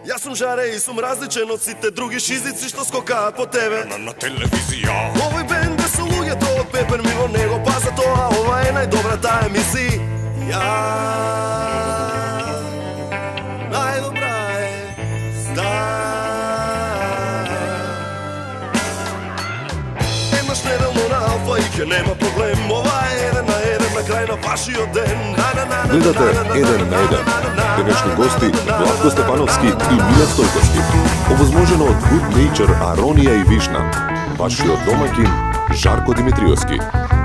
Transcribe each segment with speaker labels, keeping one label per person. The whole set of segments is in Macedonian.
Speaker 1: Јас сум жаре и сум различен од сите други шизици што скокаат по тебе
Speaker 2: на телевизија.
Speaker 1: Овој бенд е со луѓето од Пепер ми во него, па за тоа ова е најдобрата емисија. Најдобра е Еднаш неделно на Алфа и ке нема проблем. Ова е 1 на 1 на крај на вашиот ден.
Speaker 3: Гледате 1 на 1. Денешни гости Владко Стефановски и Миле Стојковски. Овозможено од Good Nature, Аронија и Вишна. Вашиот домаќин Жарко Димитриевски.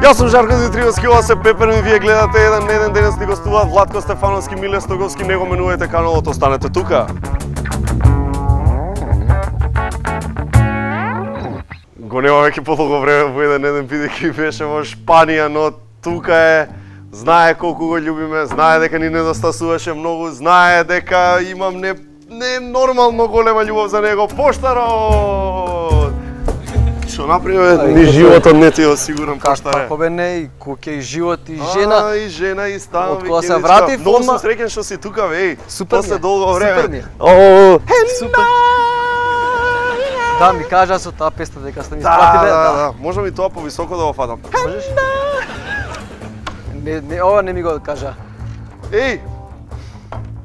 Speaker 4: Јас сум Жарко Димитриевски, ова се Пепер ми, вие гледате 1 на 1. Денес ни гостуваат Владко Стефановски, Миле Стојковски. Не го менувајте каналот, останете тука. Го нема веќе подолго време во 1 на 1, бидејќи беше во Шпанија, но тука е. Знае колку го љубиме, знае дека ни недостасуваше многу, знае дека имам не нормално голема љубов за него. Поштаро! Што направи ни животот не ти осигурам, Поштаре.
Speaker 5: Како бе не, и куќе, и живот, и жена.
Speaker 4: И жена, и стан,
Speaker 5: од кога се вратив,
Speaker 4: многу сум среќен што си тука, веј.
Speaker 5: Супер
Speaker 4: после долго време.
Speaker 5: Супер ми. Супер. Да, ми кажа со таа песна дека сте ми испратиле.
Speaker 4: Да. Можам и тоа повисоко да го фатам.
Speaker 5: Можеш? Ова не ми го кажа.
Speaker 4: Еј,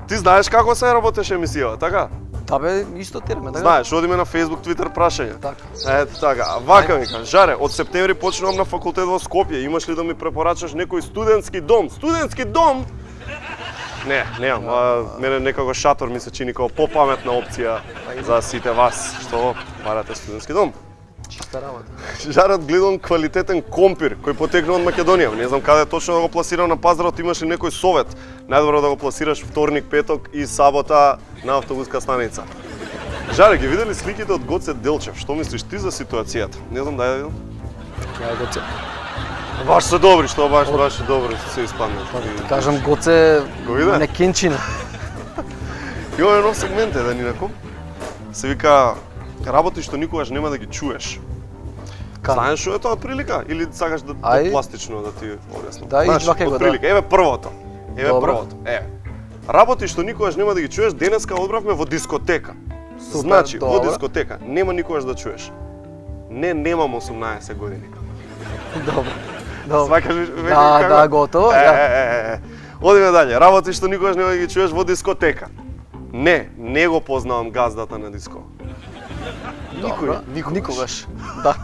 Speaker 4: ти знаеш како се работеше емисијава, така?
Speaker 5: Да бе, исто терме, така?
Speaker 4: Знаеш, одиме на Facebook, Twitter прашање.
Speaker 5: Така.
Speaker 4: Ето така, вака ми кажа, Жаре, од септември почнувам на факултет во Скопје, имаш ли да ми препорачаш некој студентски дом? Студентски дом? Не, немам, мене некако шатор ми се чини како попаметна опција за сите вас што барате студентски дом.
Speaker 5: Чиста работа.
Speaker 4: Жарот гледам квалитетен компир кој потекнува од Македонија. Не знам каде точно да го пласирам на пазарот, имаш ли некој совет? Најдобро да го пласираш вторник, петок и сабота на автобуска станица. Жаре, ги видели сликите од Гоце Делчев? Што мислиш ти за ситуацијата? Не знам, дај да видам.
Speaker 5: Ја Гоце.
Speaker 4: Баш се добри, што баш добри се испадне.
Speaker 5: Кажам Гоце
Speaker 4: виде?
Speaker 5: не кенчина.
Speaker 4: И ова е нов сегмент еден инако. Се вика работи што никогаш нема да ги чуеш. Знаеш што е тоа прилика или сакаш да пластично да ти објаснам?
Speaker 5: Да, и два кего, да.
Speaker 4: Еве првото. Работи што никогаш нема да ги чуеш, денеска одбравме во дискотека. Значи, во дискотека нема никогаш да чуеш. Немам 18 години.
Speaker 5: Добро.
Speaker 4: Свакаш веќе како?
Speaker 5: Да, готово.
Speaker 4: Одиме дале. Работи што никогаш нема да ги чуеш во дискотека. Не го познавам газдата на диско.
Speaker 5: Никогаш. Да.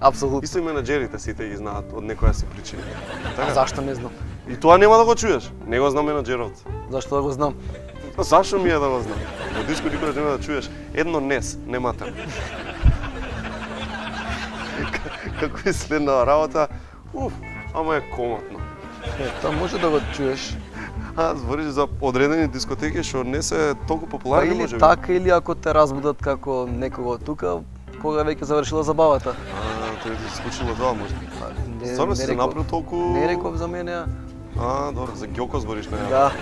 Speaker 5: Апсолутно.
Speaker 4: Исто и менаџерите сите ги знаат од некоја си причина.
Speaker 5: А зашто не знам?
Speaker 4: И тоа нема да го чуеш. Не го знам менаџерот.
Speaker 5: Зашто да го знам?
Speaker 4: Зашто ми е да го знам? Во диско никогаш нема да чуеш едно нес, немате. Како е следна работа? Ама е комотно.
Speaker 5: Тоа може да го чуеш.
Speaker 4: Збориш за одредени дискотеки што не се толку популарни, може би?
Speaker 5: Или така, или ако те разбудат како некого тука, кога веќе завршила забавата.
Speaker 4: Тој ти се случило тоа, може би? Стварно си се направил толку...
Speaker 5: Не реков за мене.
Speaker 4: Добро, за Ѓоко збориш, не?
Speaker 5: Да.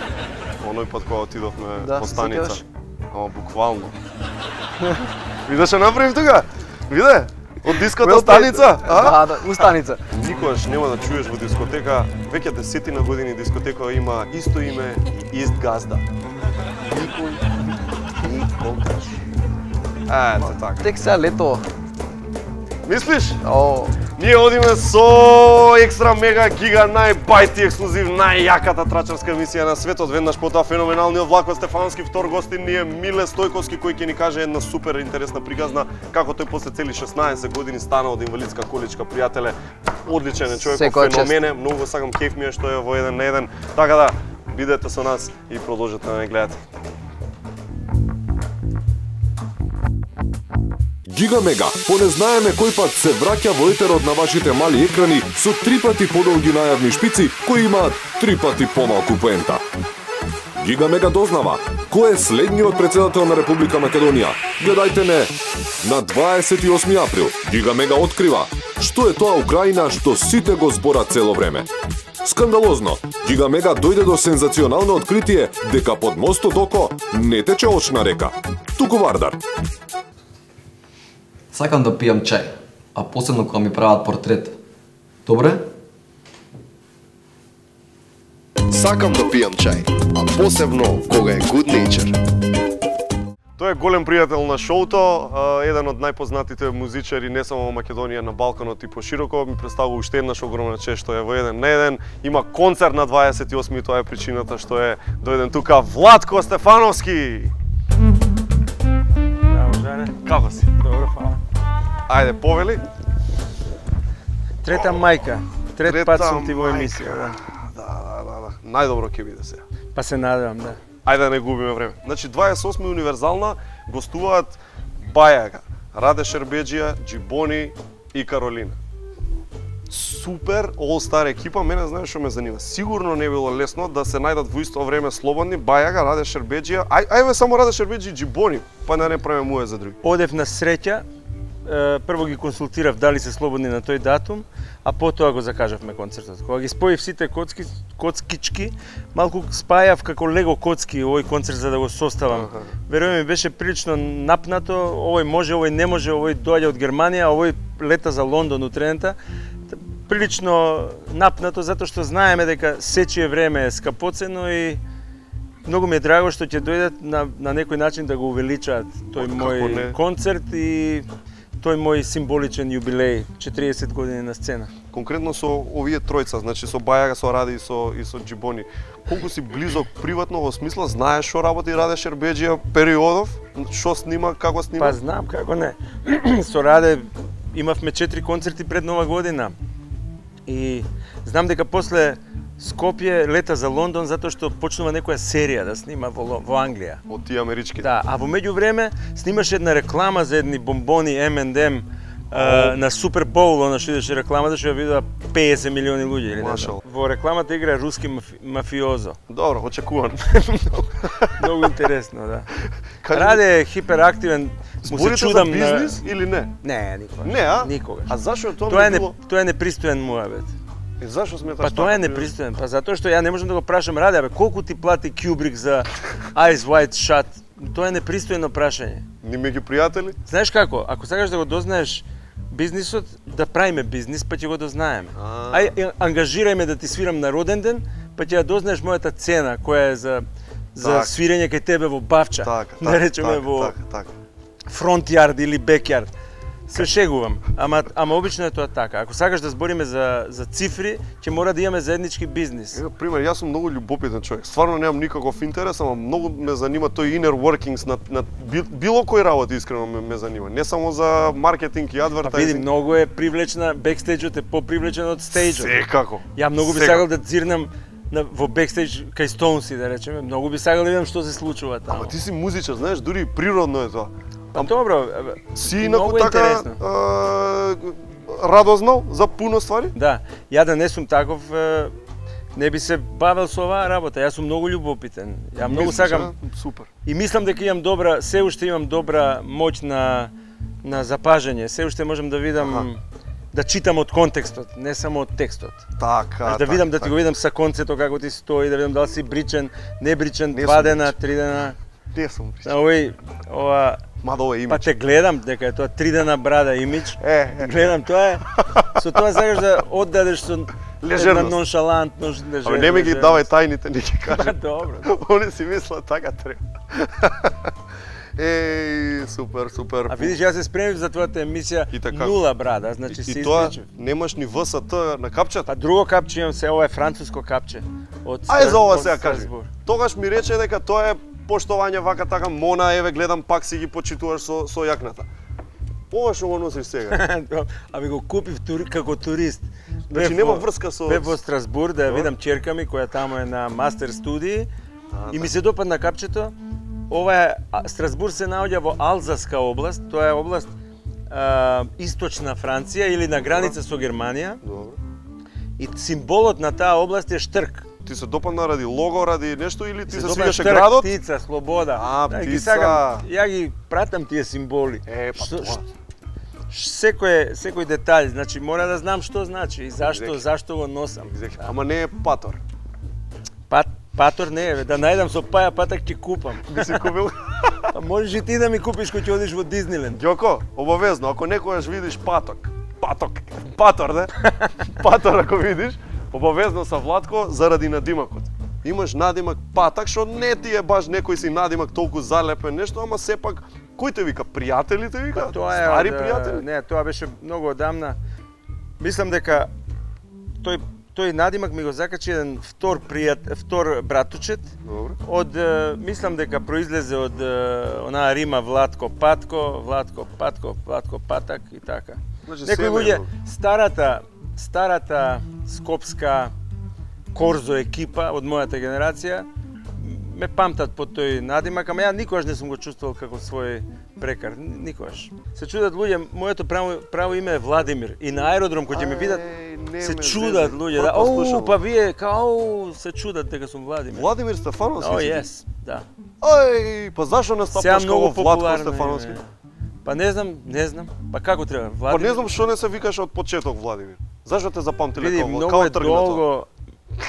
Speaker 4: Оној пат кога отидовме
Speaker 5: по
Speaker 4: станица. Ама буквално. Виде што направив тука? Виде? Од диското станица?
Speaker 5: Да, у станица.
Speaker 4: Никогаш нема да чуеш во дискотека, веќе 10 години дискотека има исто име и ист газда. Никогаш. Ето така.
Speaker 5: Тек сега лето.
Speaker 4: Мислиш? Ние одиме со екстра мега гига најбајти ексклузив, најјаката трачарска емисија на светот. Веднаш потоа феноменалниот Владко Стефановски, втор гостин ни е Миле Стојковски, кој ќе ни каже една супер интересна приказна како тој после цели 16 години стана од инвалидска количка, пријателе. Одличен е човек, феномене, многу сакам, кеф ми е што е во 1 на 1. Така да, бидете со нас и продолжете да не гледате.
Speaker 3: Гига Мега, по незнаеме кој пат се враќа во етерот на вашите мали екрани со 3 пати подолги најавни шпици кои имаат 3 пати помалку поента. Гига Мега дознава кој е следниот претседател на Република Македонија. Гледајте не на 28 април. Гига Мега открива што е тоа Украина што сите го зборат цело време. Скандалозно, Гига Мега дојде до сензационално откритие дека под мостот Око не тече очна река, туку Вардар.
Speaker 6: Сакам да пијам чај, а посебно кога ми прават портрет. Добре?
Speaker 7: Сакам да пијам чај, а посебно кога е Good Nature.
Speaker 4: Тој е голем пријател на шоуто, еден од најпознатите музичари не само во Македонија, на Балканот и пошироко. Ми представува уште еднаш огромна чест што е во еден на еден. Има концерт на 28 и тоа е причината што е дојден тука Владко Стефановски.
Speaker 2: Браво, Жане.
Speaker 4: Како си?
Speaker 2: Добро, фала.
Speaker 4: Ајде, повели.
Speaker 2: Трета мајка. Трет пат сум ти во емисија, да.
Speaker 4: Да. Најдобро ќе биде сега.
Speaker 2: Па се надевам, да.
Speaker 4: Ајде да не губиме време. Значи 28 универзална гостуваат Бајага, Раде Шербеџија, Џибони и Каролина. Супер all-star екипа, мене знаеш што ме занима. Сигурно не било лесно да се најдат во исто време слободни Бајага, Раде Шербеџија. Ајде само Раде Шербеџија и Џибони, па да не правиме муе за други.
Speaker 2: Одев на среќа, прво ги консултирав дали се слободни на тој датум, а потоа го закажавме концертот. Кога ги споив сите коцкички, малку спајав како лего коцки овој концерт за да го составам. Верувам ми беше прилично напнато, овој може, овој не може, овој доаѓа од Германија, овој лета за Лондон утрената. Прилично напнато затоа што знаеме дека сечие време е скапоцено и многу ми е драго што ќе дојдат на некој начин да го увеличаат тој мој концерт и тој мој символичен јубилеј, 40 години на сцена.
Speaker 4: Конкретно со овие тројца, значи со Бајага, со Раде и со Џибони, колку си близок приватно во смисла, знаеш што работи Раде Шербеџија периодов, што снима, како снима?
Speaker 2: Па знам, како не. Со Раде имавме 4 концерти пред Нова година. И знам дека после Скопје лета за Лондон затоа што почнува некоја серија да снима во Англија.
Speaker 4: Од тие амерички.
Speaker 2: Да, а во меѓувреме снимаше една реклама за едни бомбони M&M на Супер Боул, она што идеше рекламата што ја видува 50 милиони луѓе или не знам. Во рекламата игра руски мафиозо.
Speaker 4: Добро, очекуван.
Speaker 2: Многу интересно, да. Раде е хиперактивен, му се чудам
Speaker 4: за бизнис или не?
Speaker 2: Не, никогаш.
Speaker 4: Не, а?
Speaker 2: Никогаш.
Speaker 4: А зашо тоа било?
Speaker 2: Тоа е непристоен муабет.
Speaker 4: И зашо сметаш
Speaker 2: Па тоа е непристоен, па затоа што ја не можам да го прашам Раде, колку ти плати Кюбрик за Eyes Wide Shut? Тоа е непристоено прашање.
Speaker 4: Ни меѓу пријатели?
Speaker 2: Знаеш како, ако сакаш да го дознаеш бизнисот, да правиме бизнис, па ќе го дознаеме. Ај ангажирај ме да ти свирам на роден ден, па ќе ја дознаеш мојата цена која е за свирење кај тебе во Бавча. Да речеме во фронтјард или бекјард. Се шегувам, ама обично е тоа така. Ако сакаш да збориме за цифри, ќе мора да имаме заеднички бизнис.
Speaker 4: Ево пример, јас сум многу љубопитен човек. Стварно немам никаков интерес, ама многу ме занима тој inner workings на било кој работа, искрено ме занима. Не само за маркетинг и адвертајзинг.
Speaker 2: Па види, многу е привлечна, бекстејџот е попривлечен од стејџот.
Speaker 4: Секако.
Speaker 2: Ја многу би сакал да дзирнам во бекстејдж кај Стоунси, да речеме. Многу би сакал да видам што се случува таму.
Speaker 4: Ама ти си музичар, знаеш, дури природно е тоа.
Speaker 2: Па добро,
Speaker 4: си инаку така радознал за пуно ствари?
Speaker 2: Да, ја да не сум таков, не би се бавел со оваа работа. Јас сум многу љубопитен. Ја многу сакам.
Speaker 4: Супер.
Speaker 2: И мислам дека имам добра, се уште имам добра моќ на запажање. Се уште можам да видам, да читам од контекстот, не само од текстот.
Speaker 4: Така,
Speaker 2: да видам, да ти го видам са концето како ти стои, да видам дали си бричен, не бричен, 2 дена, 3 дена.
Speaker 4: Не сум бричен.
Speaker 2: Ова
Speaker 4: Мада ова е имидж.
Speaker 2: Па те гледам дека е тоа 3 дена брада имидж. Гледам тоа е. Со тоа сакаш да оддадеш со
Speaker 4: лежерност,
Speaker 2: ноншалантност, лежерност.
Speaker 4: Ама не ми ги давај тајните, не ги кажи.
Speaker 2: Па добро.
Speaker 4: Они си мислат така треба. Супер.
Speaker 2: А видиш, јас се спремив за твојата емисија нула брада, значи си излечив.
Speaker 4: Немаш ни ВСТ на капчето?
Speaker 2: Па друго капче имам се, ова е француско капче.
Speaker 4: Ај за ова сега кажи. Тогаш ми рече дека тоа е поштовање вака така, Мона, еве гледам пак си ги почитуваш со јакната. Ова што го носиш сега?
Speaker 2: Аби го купив како турист.
Speaker 4: Значи нема врска со...
Speaker 2: Бев во Страсбург да ја видам ќерка ми која таму е на мастер студии и ми се допадна капчето. Ова е Страсбург се наоѓа во Алзаска област, тоа е област источна Франција или на граница со Германија.
Speaker 4: Добро.
Speaker 2: И символот на таа област е штрк.
Speaker 4: Ти се допадна ради лого, ради нешто или ти се свигаше
Speaker 2: штрк,
Speaker 4: градот?
Speaker 2: Птица, слобода.
Speaker 4: Птица.
Speaker 2: Ја ги пратам тие символи.
Speaker 4: Па тоа.
Speaker 2: Секој детаљ, значи мора да знам што значи и зашто го носам.
Speaker 4: Ама не е патор.
Speaker 2: Патор не е, да најдам со паја патак ќе купам.
Speaker 4: Би си купил?
Speaker 2: А можеш и ти да ми купиш кога ќе одиш во Дизниленд.
Speaker 4: Ѓоко, обавезно, ако некојаш видиш патор, не? Патор ако видиш, обавезно са Владко заради надимакот. имаш надимак Патак, што не ти е баш некој си надимак толку залепен нешто, ама сепак кој те вика? Пријателите вика? Стари пријатели?
Speaker 2: Не, тоа беше многу одамна. Мислам дека тој надимак ми го закачи еден втор братучет.
Speaker 4: Добро.
Speaker 2: Од мислам дека произлезе од онаа рима Владко Патко, Владко Патко, Владко Патак и така.
Speaker 4: Значи,
Speaker 2: Некои луѓе старата скопска Корзо екипа од мојата генерација ме памтат по тој надимак, ама ја никогаш не сум го чувствувал како свој прекар, никогаш. Се чудат луѓе, моето право име е Владимир и на аеродром кој ќе ме видат се чудат луѓе, да, па вие као се чудат дека сум Владимир.
Speaker 4: Владимир Стефановски?
Speaker 2: Yes, да.
Speaker 4: Ај, па зашо не стапаш како Владко Стефановски?
Speaker 2: Па не знам, па како треба, Владимир?
Speaker 4: Па не знам што не се викаш од почеток Владимир. Зашо те запамтиле
Speaker 2: Види,
Speaker 4: како
Speaker 2: многу е
Speaker 4: тргнато?
Speaker 2: долго.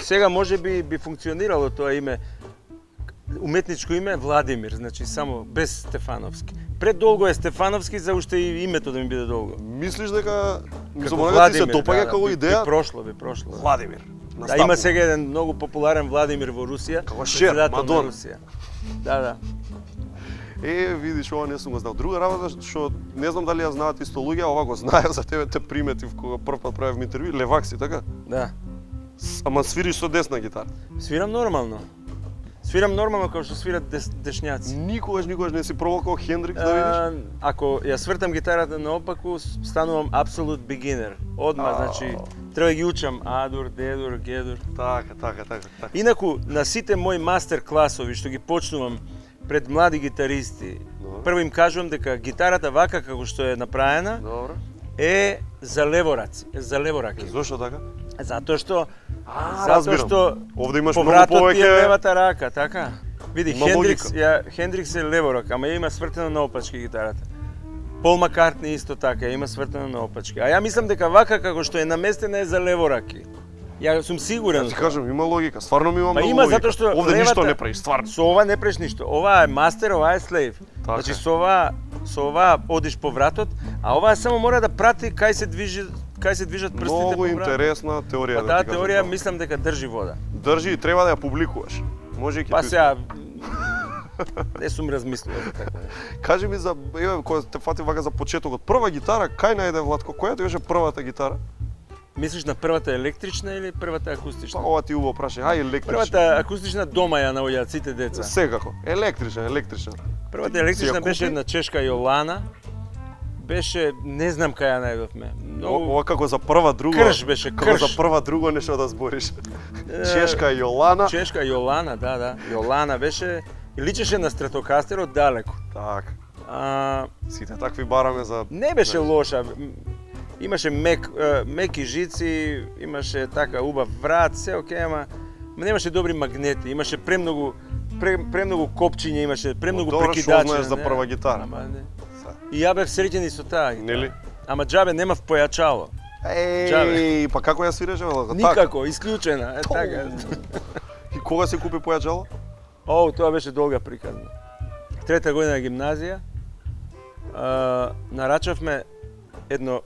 Speaker 2: Сега може би функционирало тоа име, уметничко име Владимир, значи само без Стефановски. Предолго е Стефановски за уште и името да ми биде долго.
Speaker 4: Мислиш дека
Speaker 2: Владимир,
Speaker 4: ти се допаѓа како идеја?
Speaker 2: Би прошло.
Speaker 4: Владимир.
Speaker 2: Да, има сега еден многу популарен Владимир во Русија.
Speaker 4: Како шер, Мадон.
Speaker 2: Русија. Да.
Speaker 4: Видиш, ова не сум го знал. Друга работа што не знам дали ја знаат исто луѓе, ова го знаев за тебе, те приметив кога првпат правев интервју, левак си, така?
Speaker 2: Да.
Speaker 4: Ама свириш со десна гитара.
Speaker 2: Свирам нормално. Свирам нормално како што свират дешњаци.
Speaker 4: Никогаш не си пробал како Хендрикс да видиш?
Speaker 2: Ако ја свртам гитарата наопаку, станувам абсолют бигинер. Одма, значи, треба да ги учам А-дур, Д-дур, Г-дур.
Speaker 4: Така.
Speaker 2: Инаку, на сите мои мастер класови што ги почнувам пред млади гитаристи, прво им кажувам дека гитарата вака како што е направена,
Speaker 4: Добро.
Speaker 2: е за левораки.
Speaker 4: Зошто така?
Speaker 2: Затоа што
Speaker 4: Овде имаш многу
Speaker 2: повратот ти е
Speaker 4: повеќе
Speaker 2: левата рака, така? Види,
Speaker 4: Има
Speaker 2: Хендрикс е леворак, ама ја има свртено наопачки гитарата. Пол Маккартни исто така, ја има свртено наопачки. А ја мислам дека вака како што е наместена е за левораки. Ја сум сигурен.
Speaker 4: Ти кажам, има логика, стварно ми има многу
Speaker 2: има
Speaker 4: логика.
Speaker 2: затоа што
Speaker 4: овде ништо не правиш, стварно.
Speaker 2: Со ова не правиш ништо. Ова е мастер, ова е слейв.
Speaker 4: Така.
Speaker 2: Значи со ова одиш по вратот, а ова само мора да прати кај се движат прстите по
Speaker 4: Многу
Speaker 2: вратот.
Speaker 4: интересна теорија.
Speaker 2: Па таа теорија мислам дека држи вода.
Speaker 4: Држи и треба да ја публикуваш. Може и ќе
Speaker 2: Па
Speaker 4: ти-
Speaker 2: сега не сум размислил за така.
Speaker 4: Кажи ми за кога те фати вака за почетокот. Прва гитара кај најде Владко? Која ти беше првата гитара?
Speaker 2: Мислиш на првата електрична или првата
Speaker 4: Па
Speaker 2: акустична?
Speaker 4: ова ти убаво прашање. Ај електрична.
Speaker 2: Првата акустична дома ја наоѓаат сите деца.
Speaker 4: Секако. Електрична.
Speaker 2: Првата
Speaker 4: Си ја
Speaker 2: електрична беше
Speaker 4: купи?
Speaker 2: една чешка Јолана. Беше, не знам кај ја најдовме. Многу
Speaker 4: Ова како за прва друго.
Speaker 2: крш беше,
Speaker 4: Како за
Speaker 2: крш.
Speaker 4: прва друго нешто да збориш. Чешка Јолана.
Speaker 2: Чешка Јолана, да. Јолана беше и личеше на Стратокастер од далеко.
Speaker 4: Така.
Speaker 2: А,
Speaker 4: Сите такви бараме за
Speaker 2: не беше лоша. Имаше меки жици, имаше така убав врат, се окей, ама немаше добри магнети, имаше премногу копчиња, имаше премногу
Speaker 4: Добро,
Speaker 2: прекидачи.
Speaker 4: што знаеш за прва гитара?
Speaker 2: Ама не. И ја бев среќен и со таа гитара.
Speaker 4: Нели?
Speaker 2: Ама џабе немав појачало.
Speaker 4: Еј, па како ја свиреше? Така.
Speaker 2: Никако, исклучена, е така.
Speaker 4: И кога се купи појачало?
Speaker 2: Тоа беше долга приказна. Трета година гимназија, нарачавме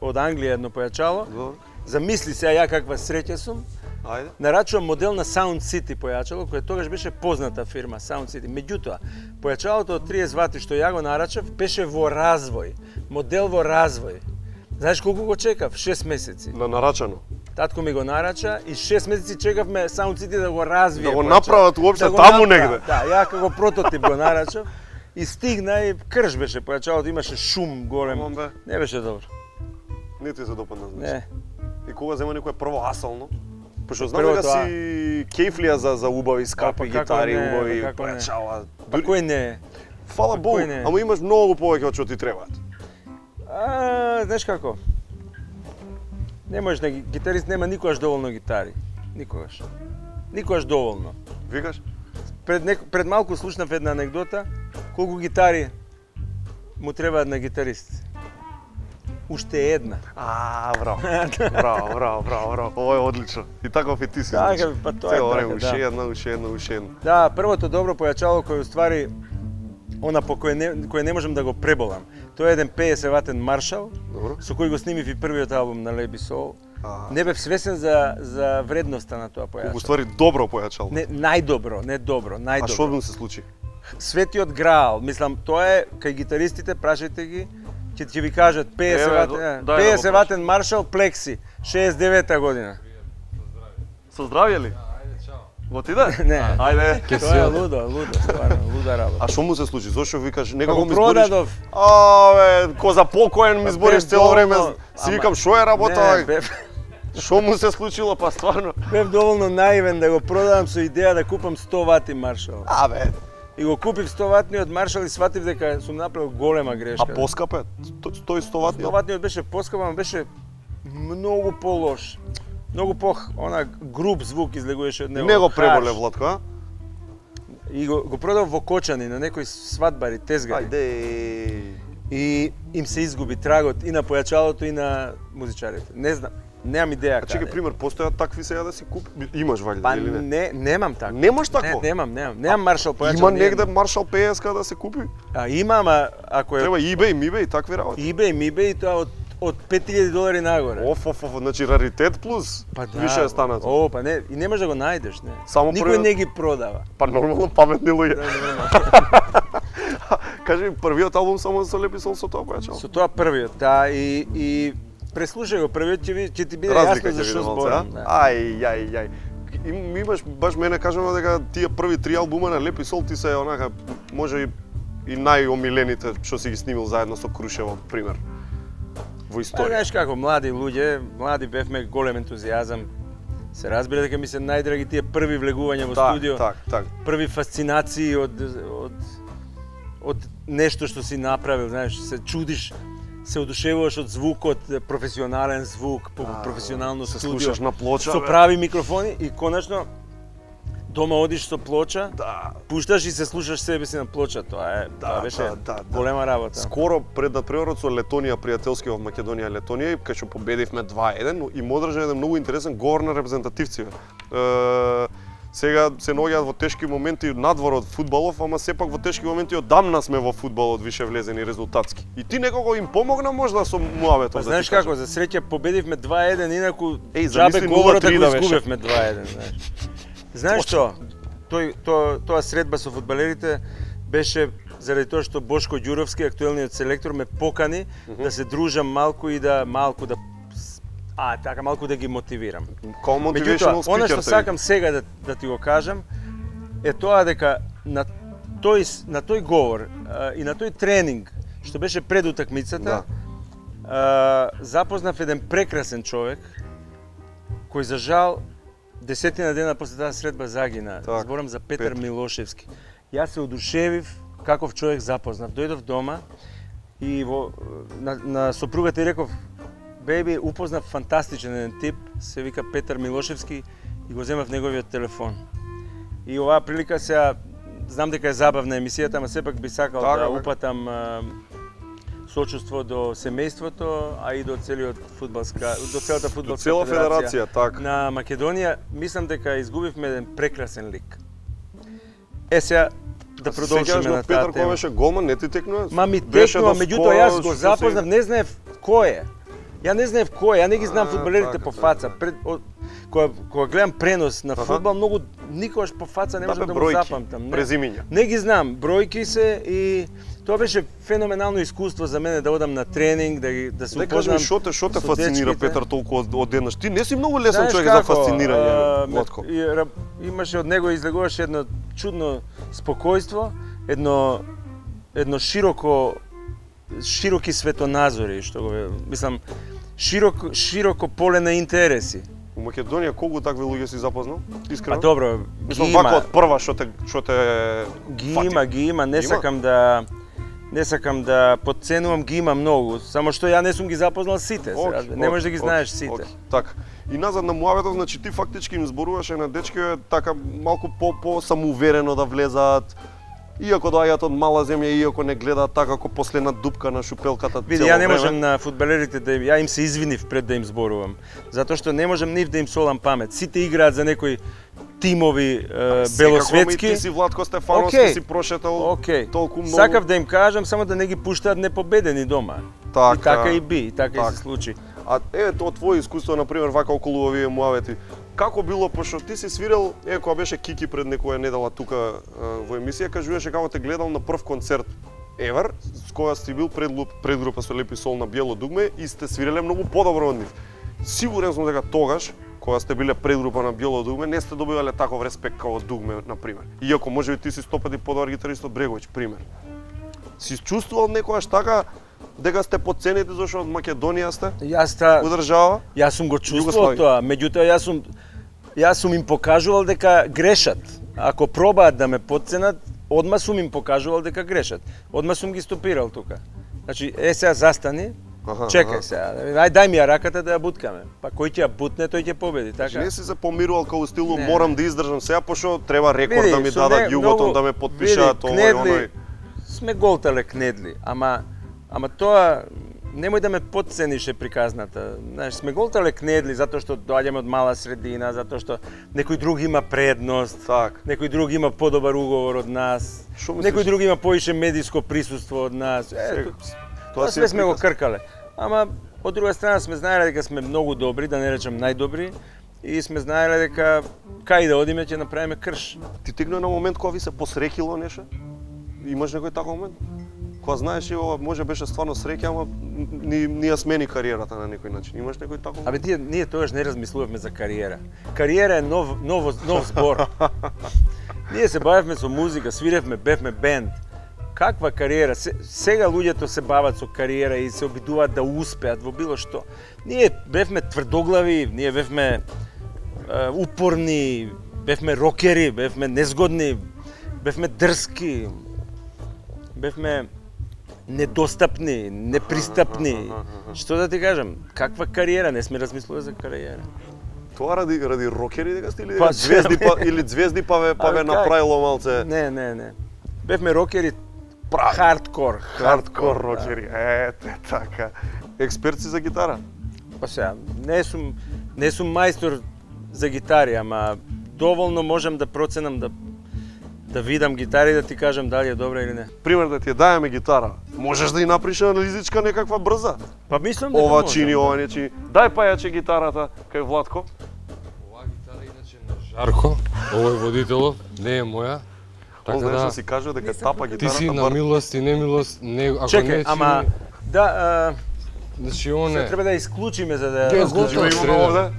Speaker 2: од Англија едно појачало.
Speaker 4: Добро.
Speaker 2: Замисли се ја каква среќа сум.
Speaker 4: Ајде.
Speaker 2: Нарачувам модел на Sound City појачало, која тогаш беше позната фирма Sound City. Меѓутоа, појачалото од 30 вати што ја го нарачав беше во развој, модел во развој. Знаеш колку го чекав? 6 месеци.
Speaker 4: На нарачано.
Speaker 2: Татко ми го нарача и 6 месеци чекавме Sound City да го развие.
Speaker 4: Да го
Speaker 2: појачало.
Speaker 4: направат уопште
Speaker 2: го
Speaker 4: таму
Speaker 2: направат.
Speaker 4: негде.
Speaker 2: Да, ја како прототип го нарачав и стигна и крш беше појачалото, имаше шум голем.
Speaker 4: Бе.
Speaker 2: Не беше добро.
Speaker 4: Не ти се допадна, значи.
Speaker 2: Не.
Speaker 4: И кога зема некое прво асално? Пошто знам
Speaker 2: Прво
Speaker 4: дека
Speaker 2: тоа.
Speaker 4: си кејфлија за убави скапи
Speaker 2: Па, како
Speaker 4: гитари,
Speaker 2: не,
Speaker 4: убави
Speaker 2: како не.
Speaker 4: појачала.
Speaker 2: Па кој не?
Speaker 4: Фала Богу,
Speaker 2: кој не?
Speaker 4: ама имаш многу повеќе од што ти требаат.
Speaker 2: Знаеш како? Не можеш на гитарист нема никогаш доволно гитари. Никогаш. Никогаш доволно.
Speaker 4: Викаш?
Speaker 2: Пред малку слушнав една анегдота, колку гитари му требаат на гитарист. Уште една.
Speaker 4: Браво. Браво. Ова е одлично. И таков и ти си.
Speaker 2: Така,
Speaker 4: значи.
Speaker 2: па тоа е
Speaker 4: Цело
Speaker 2: така,
Speaker 4: време, уште една.
Speaker 2: Да, првото добро појачало кој уствари она по кој не можам да го преболам. Тоа е еден 50 ватен Маршал,
Speaker 4: Добро.
Speaker 2: со кој го снимив и првиот албум на Леби Сол. Не бев свесен за вредноста на тоа појачало.
Speaker 4: Колку ствари добро појачало.
Speaker 2: Не, најдобро, не добро, најдобро.
Speaker 4: А што му се случи?
Speaker 2: Светиот Граал, мислам, тоа е кај гитаристите, прашајте ги, ќе ви кажат 50 ватен Маршал Плекси, 69-та година.
Speaker 4: Со здравје ли? Во ти да?
Speaker 2: Не.
Speaker 4: Ајде.
Speaker 2: Тоа е лудо, стварно, луда работа.
Speaker 4: А што му се случи? Зошто викаш
Speaker 2: Го
Speaker 4: некако ми збориш?
Speaker 2: продадов.
Speaker 4: Ко за покоен ми збориш цело време. Си викам што е работа?
Speaker 2: Не,
Speaker 4: Што му се случило па стварно?
Speaker 2: бев доволно наивен да го продадам со идеја да купам 100 вати Маршал. И го купив 100 ватниот Маршал и сватив дека сум направил голема грешка.
Speaker 4: А поскап е? 100 ватниот?
Speaker 2: 100 ватниот беше поскап, ама беше многу полош. Многу она груб звук излегуваше од него.
Speaker 4: Не го преболе Владко, а?
Speaker 2: И го продав во Кочани на некои свадбари, тезгари.
Speaker 4: Ајде.
Speaker 2: И им се изгуби трагот и на појачалото и на музичарите. Не знам, немам идеја каде.
Speaker 4: Чекај, пример, постојат такви сега да си купи? Имаш валјда
Speaker 2: Па
Speaker 4: или не?
Speaker 2: немам тако.
Speaker 4: Немаш тако?
Speaker 2: Немам Маршал појачал.
Speaker 4: Има негде Маршал PS да се купи?
Speaker 2: Има, ама ако е
Speaker 4: Треба eBay, такви работи.
Speaker 2: eBay, тоа од $5000 нагоре.
Speaker 4: Оф, значи раритет плюс
Speaker 2: Па да.
Speaker 4: више е станато.
Speaker 2: О, па не, и не можеш да го најдеш, не.
Speaker 4: Само
Speaker 2: Никој
Speaker 4: првиот-
Speaker 2: не ги продава.
Speaker 4: Па нормално паметни луѓе. Кажи, првиот албум само со Лепи сол со тоа појачал?
Speaker 2: Со тоа првиот, да, и преслушај го, првиот ќе ти биде
Speaker 4: Разлика
Speaker 2: јасно
Speaker 4: ќе
Speaker 2: за што
Speaker 4: биде малце,
Speaker 2: зборам.
Speaker 4: а?
Speaker 2: Да.
Speaker 4: Ај. Имаш баш мене кажано дека тие први 3 албума на Лепи сол ти се онака може и најомилените што си ги снимил заедно со Крушево, пример. Во
Speaker 2: Па,
Speaker 4: историја.
Speaker 2: знаеш како, млади бевме, голем ентузијазам. Се разбира дека ми се најдраги тие први влегувања во студио,
Speaker 4: Так.
Speaker 2: први фасцинации од нешто што си направил, знаеш, се чудиш, се одушевуваш од звукот, професионален звук, професионално
Speaker 4: Се
Speaker 2: студио,
Speaker 4: слушаш на плоча,
Speaker 2: со
Speaker 4: бе.
Speaker 2: прави микрофони и конечно дома одиш со плоча,
Speaker 4: Да.
Speaker 2: пушташ и се слушаш себе си на плоча, тоа беше
Speaker 4: да.
Speaker 2: голема работа.
Speaker 4: Скоро пред надпреварот со Летонија пријателски во Македонија Летонија, кај што победивме 2-1, и му одржа еден многу интересен говор на репрезентативци. Сега се наоѓаат во тешки моменти надвор од фудбалов, ама сепак во тешки моменти одамна сме во фудбалот више влезени резултатски. И ти некако им помогна можда со муаветот.
Speaker 2: Па
Speaker 4: да
Speaker 2: знаеш
Speaker 4: ти кажам.
Speaker 2: како, за среќа победивме 2-1, инаку
Speaker 4: Еј,
Speaker 2: џабе
Speaker 4: замисли
Speaker 2: говорот
Speaker 4: 0-3
Speaker 2: ако
Speaker 4: да беше.
Speaker 2: изгубевме 2-1, знаеш. Знаеш што? Тоа средба со фудбалерите беше заради тоа што Бошко Ѓуровски, актуелниот селектор, ме покани да се дружам малку и да малку да ги мотивирам.
Speaker 4: Као motivational
Speaker 2: Меѓутоа, она што
Speaker 4: speaker.
Speaker 2: сакам сега да ти го кажам е тоа дека на тој говор и на тој тренинг што беше пред утакмицата, запознав еден прекрасен човек кој за жал 10 дена после таа средба загина. Зборам за Петар Милошевски. Јас се одушевив каков човек запознав. Дојдов дома и на сопругата и реков: "Беби, упознав фантастичен еден тип, се вика Петар Милошевски", и го земав неговиот телефон. И оваа прилика сега знам дека е забавна емисијата, ама сепак би сакал да упатам сочувство до семејството, а и до целата фудбалска
Speaker 4: федерација, така.
Speaker 2: На Македонија. Мислам дека изгубивме еден прекрасен лик. Сега да продолжиме на
Speaker 4: Петар
Speaker 2: таа
Speaker 4: кој
Speaker 2: тема.
Speaker 4: беше голман, не ти текнува?
Speaker 2: Ма ми текнува, меѓутоа јас го запознав, не знаев кој е. Ја не знаев кој е, ја не ги знам фудбалерите по фаца. Кога гледам пренос на фудбал, многу никогаш по фаца не можам да го запамтам.
Speaker 4: Презимиња.
Speaker 2: Не ги знам, бројки се и тоа беше феноменално искуство за мене да одам на тренинг, да се упознам.
Speaker 4: Што те фасцинира Петар толку одеднаш? Ти не си многу лесен човек за фасцинирање, Владко.
Speaker 2: Имаше од него излегуваше едно чудно спокојство, едно широки светоназори, што го мислам, широко поле на интереси.
Speaker 4: У Македонија колку такви луѓе си запознал? Искрено?
Speaker 2: Па добро,
Speaker 4: мислам вака од прва што те
Speaker 2: ги има, не сакам да подценувам, ги има многу, само што ја не сум ги запознал сите, не можеш да ги знаеш сите.
Speaker 4: Така. И назад на муаветот, значи ти фактички им зборуваше на дечки така малку по самоуверено да влезаат. Иако доаѓаат од мала земја, иако не гледаат така како последна дупка на шупелката цело време.
Speaker 2: Види, ја не можам на фудбалерите ја им се извинив пред да им зборувам, затоа што не можам нив да им солам памет. Сите играат за некои тимови белосветски.
Speaker 4: Ти си Владко Стефановски, си прошетал толку многу.
Speaker 2: Сакав да им кажам, само да не ги пуштаат непобедени дома. И така и би, и така и се случи.
Speaker 4: А ето од твое искуство, например, вака околу овие муавети, како било, пошто ти си свирел, кога беше Кики пред некоја недела тука во емисија, кажуваше како те гледал на прв концерт ever, с кога си бил предгрупа со Лепи Сол на Биело дугме и сте свиреле многу подобро од нив. Сигурен сум дека тогаш, кога сте биле предгрупа на Биело дугме, не сте добивале таков респект како дугме, например. Иако можеби ти си 100 пати подобар гитарист од Бреговиќ, пример. Си чувствувал некогаш така дека сте подценети зашто од Македонија сте? Удржава?
Speaker 2: Јас сум го чувствувал тоа, меѓутоа јас сум им покажувал дека грешат. Ако пробаат да ме подценат, одма сум им покажувал дека грешат. Одма сум ги стопирал тука. Значи, сега застани, чекај сега, дај ми ја раката да ја буткаме. Па кој ќе ја бутне, тој ќе победи, така?
Speaker 4: Не си се помирувал као стилу, морам да издржам сега, пошто треба рекорд да ми дадат југотон, да ме подпишаат овој оној.
Speaker 2: Сме голтале кнедли, ама тоа немој да ме подцениш приказната. Знаеш, сме голтале кнедли затоа што доаѓаме од мала средина, затоа што некој друг има предност, некој друг има подобар уговор од нас, некој друг има поише медиско присуство од нас. Тоа све сме го кркале. Ама од друга страна сме знаеле дека сме многу добри, да не речем најдобри, и сме знаеле дека кај да одиме ќе направиме крш.
Speaker 4: Ти тегнува на момент кога ви се посрекило нешто? Имаш некој таков момент? Кога знаеш и ова може беше стварно среќа, ама ни ја смени кариерата на некој начин. Имаш некој таков?
Speaker 2: Абе ние тогаш не размислувавме за кариера. Кариера е нов збор. Ние се бавевме со музика, свиревме, бевме бенд. Каква кариера? Сега луѓето се бават со кариера и се обидуваат да успеат во било што. Ние бевме тврдоглави, ние бевме упорни, бевме рокери, бевме незгодни, бевме дрски, бевме недостапни, непристапни. Што да ти кажам? Каква кариера? Не сме размислували за кариера.
Speaker 4: Тоа ради рокери дека сте или звезди или звезди па ве направило малце?
Speaker 2: Не. Бевме рокери хардкор
Speaker 4: рокери. Ете така. Експерт си за гитара?
Speaker 2: Па сега, не сум мајстор за гитари, ама доволно можам да проценам да видам гитари и да ти кажам дали е добра или не.
Speaker 4: Пример да ти ја дајаме гитара, можеш да ја напишеш анализичка некаква брза?
Speaker 2: Па мислам дека
Speaker 4: ова чини, ова не чини. Дај пајаче гитарата кај Владко.
Speaker 7: Ова гитара иначе на Жарко, овој водителов, не е моја.
Speaker 4: Он знаеш да си кажува дека тапа гитарата.
Speaker 7: Ти си на милост и немилост, не, ако
Speaker 2: чекай,
Speaker 7: не си...
Speaker 2: ама,
Speaker 7: значи он е...
Speaker 2: Треба да исклучиме за да...
Speaker 4: Исклучиме имаме овде.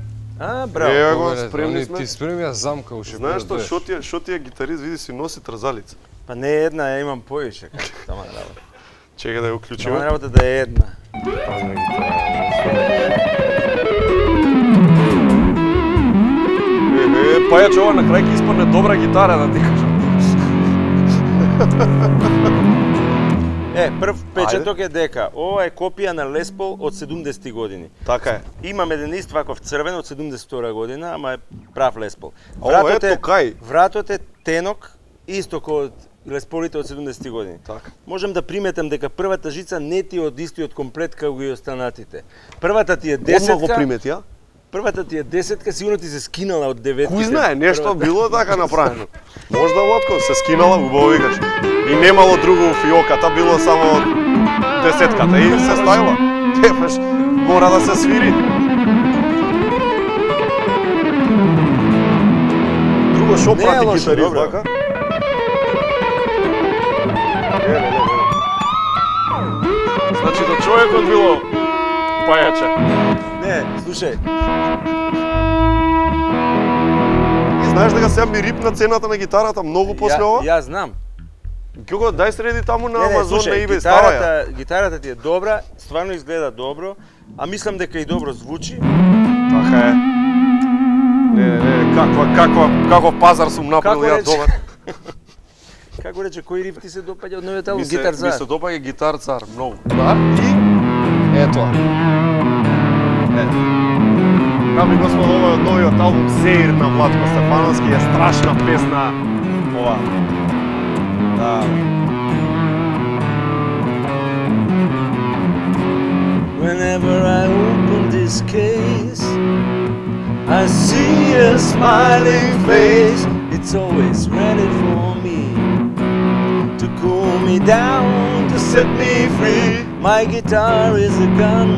Speaker 2: Браво.
Speaker 4: Ево го, спремни сме.
Speaker 7: Ти спреми ја замка уште.
Speaker 4: Знаеш што ти е гитарист, види си носи трзалица.
Speaker 2: Па не е една, ја имам поише. Тама работа.
Speaker 4: Чекај да ја уклучиме.
Speaker 2: Тама работа да е една.
Speaker 4: Пајаче, ова на крај ќе испадне добра гитара, да ти кажам.
Speaker 2: Прв печаток е дека ова е копија на Les Paul од 70-ти години.
Speaker 4: Така е.
Speaker 2: Имам еден ист ваков црвен од 72 година, ама е прав Les Paul.
Speaker 4: Ова ето кај?
Speaker 2: Вратот е тенок, исто кој од Les Paul-ите од 70-ти години.
Speaker 4: Така.
Speaker 2: Можам да приметам дека првата жица не ти од истиот комплет како и останатите. Првата ти е десетка.
Speaker 4: Одма го примети, а?
Speaker 2: Првата ти е десетка, сигурно ти се скинала од деветките.
Speaker 4: Кој знае, нешто било така направено. Можда Владко се скинала, убаво викаш. И немало друго у фиоката, било само десетката и се ставила. Тепаш, мора да се свири. Друго шо прати гитарист, така? Значи до човекот било пајаче.
Speaker 2: Не, слушај.
Speaker 4: И знаеш дека сега ми рипна цената на гитарата многу после ова?
Speaker 2: Ја знам.
Speaker 4: Кога дај среди таму на Амазон на eBay
Speaker 2: ставаја. Гитарата ти е добра, стварно изгледа добро, а мислам дека и добро звучи.
Speaker 4: Така е. Не, каков пазар сум направил ја добар.
Speaker 2: Како рече, кој риф ти се допаѓа од новиот албум Гитар Цар?
Speaker 4: Ми се допаѓа Гитар Цар, многу. Да, и ето. Дами и господа, ова е од новиот албум Сеир на Владко Стефановски, е страшна песна ова. Да.
Speaker 2: Whenever I open this case, I see a smiling face. It's always ready for me to cool me down, to set me free. My guitar is a gun.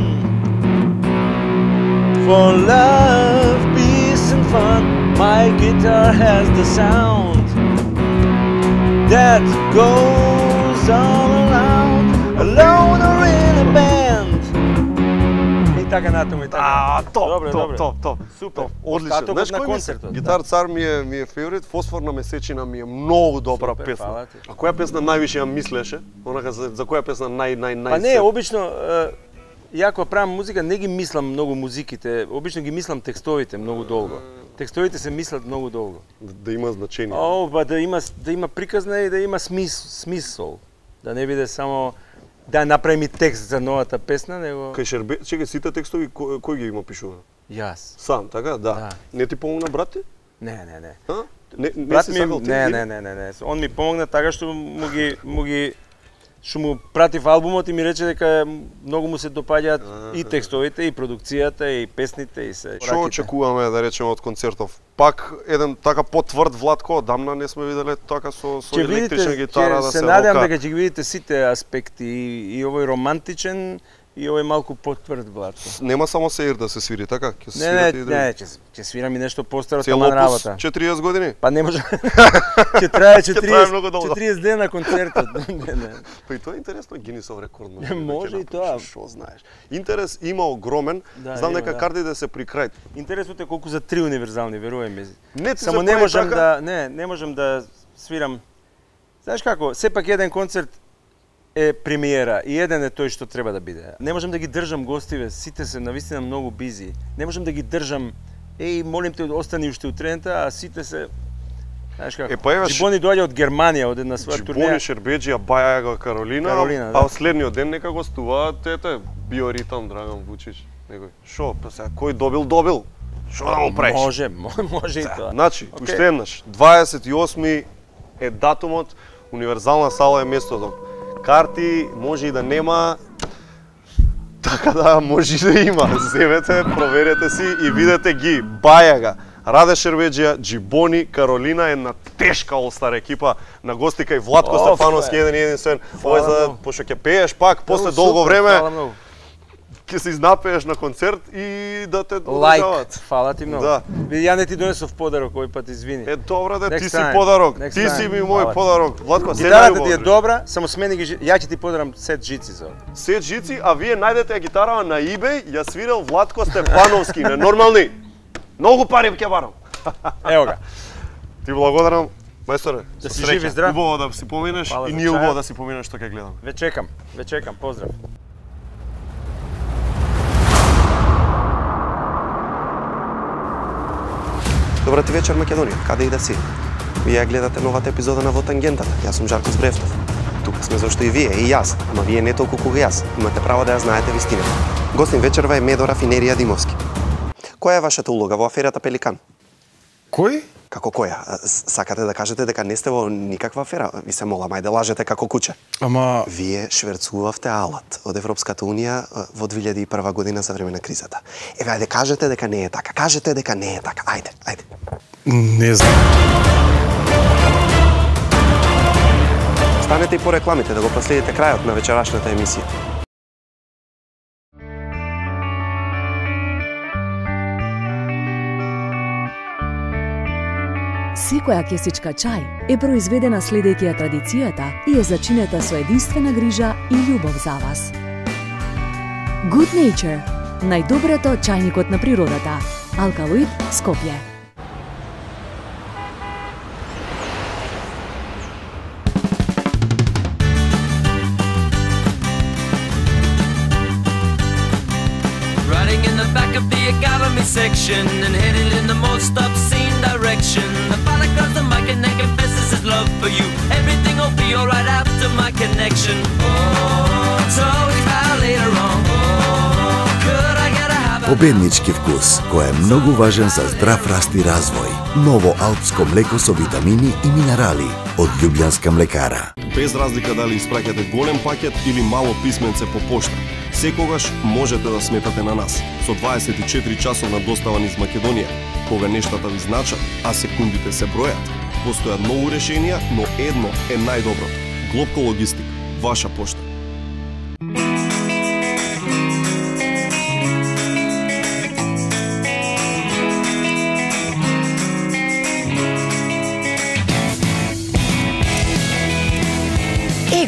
Speaker 2: For love, peace and fun, my guitar has the sound that goes all around, alone or in a band. И така натаму и така.
Speaker 4: Топ.
Speaker 2: Супер.
Speaker 4: Одлично.
Speaker 2: Остатокот на
Speaker 4: кој
Speaker 2: концертот.
Speaker 4: Гитар цар ми е фаворит, Фосфорна месечина ми е многу добра
Speaker 2: Супер,
Speaker 4: песна.
Speaker 2: фала ти.
Speaker 4: А која песна највише ја мислеше? Онака за која песна нај
Speaker 2: Па не, обично ја кога правам музика не ги мислам многу музиките, обично ги мислам текстовите многу долго. Текстовите се мислат многу долго.
Speaker 4: да има значење.
Speaker 2: Па да има приказна и да има смисол. Да не биде само да направи ми текст за новата песна, него
Speaker 4: Кај Шербет, чекај, сите текстови кој ги има пишува?
Speaker 2: јас.
Speaker 4: Сам, така? Да. Не ти помогна брат ти?
Speaker 2: Не.
Speaker 4: А? Не
Speaker 2: Брат
Speaker 4: си
Speaker 2: ми,
Speaker 4: сакал ти?
Speaker 2: не. Он ми помогна така што што му пратив албумот и ми рече дека многу му се допаѓаат и текстовите, и продукцијата, и песните, и се.
Speaker 4: Што очекуваме да речеме од концертов? Пак еден така потврд Владко, одамна не сме виделе така со електрична гитара да се
Speaker 2: се надевам
Speaker 4: рока.
Speaker 2: дека ќе ги видите сите аспекти и овој романтичен и овој малку потврд Владко.
Speaker 4: Нема само сеир да се свири, така? Ќе се
Speaker 2: Не,
Speaker 4: свирате и
Speaker 2: ќе свирам и нешто постаро
Speaker 4: Цел
Speaker 2: таман
Speaker 4: опус,
Speaker 2: работа.
Speaker 4: 40 години?
Speaker 2: Па не може. Ќе трае
Speaker 4: трае многу долго.
Speaker 2: 40 дена концертот. Не.
Speaker 4: Па и тоа е интересно, Гинисов рекорд.
Speaker 2: Може и тоа.
Speaker 4: Што знаеш? Интерес има огромен.
Speaker 2: Да,
Speaker 4: Знам
Speaker 2: има,
Speaker 4: дека
Speaker 2: да.
Speaker 4: картите се при крај.
Speaker 2: Интересот е колку за 3 универзални, верувај ми.
Speaker 4: Не ти
Speaker 2: Само
Speaker 4: се
Speaker 2: не
Speaker 4: прави
Speaker 2: можам
Speaker 4: така?
Speaker 2: не можам да свирам. Знаеш како, сепак еден концерт е премиера и еден е тој што треба да биде. Не можам да ги држам гостиве, сите се навистина многу бизи. Не можам да ги држам. Еј, молим те, остани уште утрента, а сите се знаеш како.
Speaker 4: Па еваш-
Speaker 2: Джибони доаѓа од Германија, од една своја
Speaker 4: Джибони,
Speaker 2: турнеја.
Speaker 4: Шербеџија, Бајага, Каролина,
Speaker 2: Каролина,
Speaker 4: а
Speaker 2: да.
Speaker 4: следниот ден нека гостуваат Биоритам, Драган Вучич. Некој. Шо, па сега кој добил? Шо да му правиш?
Speaker 2: Може и тоа.
Speaker 4: Значи,
Speaker 2: Океј.
Speaker 4: уште еднаш, 28 е датумот, универзална сала е местото. Карти може и да нема, така да може и да има. Земете, проверете си и видете ги. Бајага, Раде Шербеџија, Джибони, Каролина е една тешка олстар екипа на гости кај Владко Стефановски, еден единствен. Ова е за, пошто ќе пееш пак, после долго време, ќе се изнапееш на концерт и да те одржаваат.
Speaker 2: Фала ти многу.
Speaker 4: Да.
Speaker 2: Ја не ти донесов подарок овој пат, извини.
Speaker 4: Е, добра да, ти
Speaker 2: Next
Speaker 4: си
Speaker 2: time.
Speaker 4: подарок.
Speaker 2: Next
Speaker 4: Ти си
Speaker 2: time.
Speaker 4: ми
Speaker 2: Фала
Speaker 4: мој
Speaker 2: ти.
Speaker 4: подарок. Владко,
Speaker 2: Гитарата ти е добра, само смени ги, ја ќе ти подарам сет жици за ова.
Speaker 4: Сет жици, а вие најдете ја гитарава на eBay, ја свирел Владко Стефановски, ненормални. Многу пари ќе барам.
Speaker 2: Ево га.
Speaker 4: Ти благодарам, мајсторе.
Speaker 2: Да
Speaker 4: со
Speaker 2: си
Speaker 4: среќа.
Speaker 2: жив и здрав.
Speaker 4: Убаво да си поминеш
Speaker 2: Фала
Speaker 4: и
Speaker 2: за
Speaker 4: ние убаво
Speaker 2: чајот.
Speaker 4: да си поминеш што ќе гледам.
Speaker 2: Ве чекам, поздрав.
Speaker 8: Добра ти вечер, Македонија. Каде и да си? Вие гледате новата епизода на Во тангентата. Јас сум Жарко Збревтов. Тука сме зашто и вие, и јас, ама вие не толку кога јас. Имате право да ја знаете вистината. Гостин вечерва е Медо Рафинерија Димовски. Која е вашата улога во аферата Пеликан?
Speaker 7: Кој?
Speaker 8: Како која? Сакате да кажете дека не сте во никаква афера? Ви се молам, ајде лажете како куче.
Speaker 7: Ама...
Speaker 8: Вие шверцувавте алат од Европската Унија во 2001 година за време на кризата. Еве, ајде кажете дека не е така. Кажете дека не е така. Ајде.
Speaker 7: Не знам.
Speaker 8: Станете и по рекламите да го проследите крајот на вечерашната емисија.
Speaker 9: Секоја кесичка чај е произведена следејќи ја традицијата и е зачинета со единствена грижа и љубов за вас. Good Nature, најдоброто чајникот на природата. Алкалоид, Скопје.
Speaker 10: Riding in the back of the Academy section and headed in the most obscene direction. The fella grabs the mic and then confesses his love for you. Everything will be alright after my connection. Oh, it's always about later on. Oh, could I get a habit?
Speaker 11: Победнички вкус, кој е многу важен за здрав раст и развој. Ново алпско млеко со витамини и минерали од Љубљанска млекара.
Speaker 4: Без разлика дали испраќате голем пакет или мало писменце по пошта, секогаш можете да сметате на нас. Со 24 часовна достава низ Македонија, кога нештата ви значат, а секундите се бројат. Постојат многу решенија, но едно е најдоброто. Глобко логистик, ваша пошта.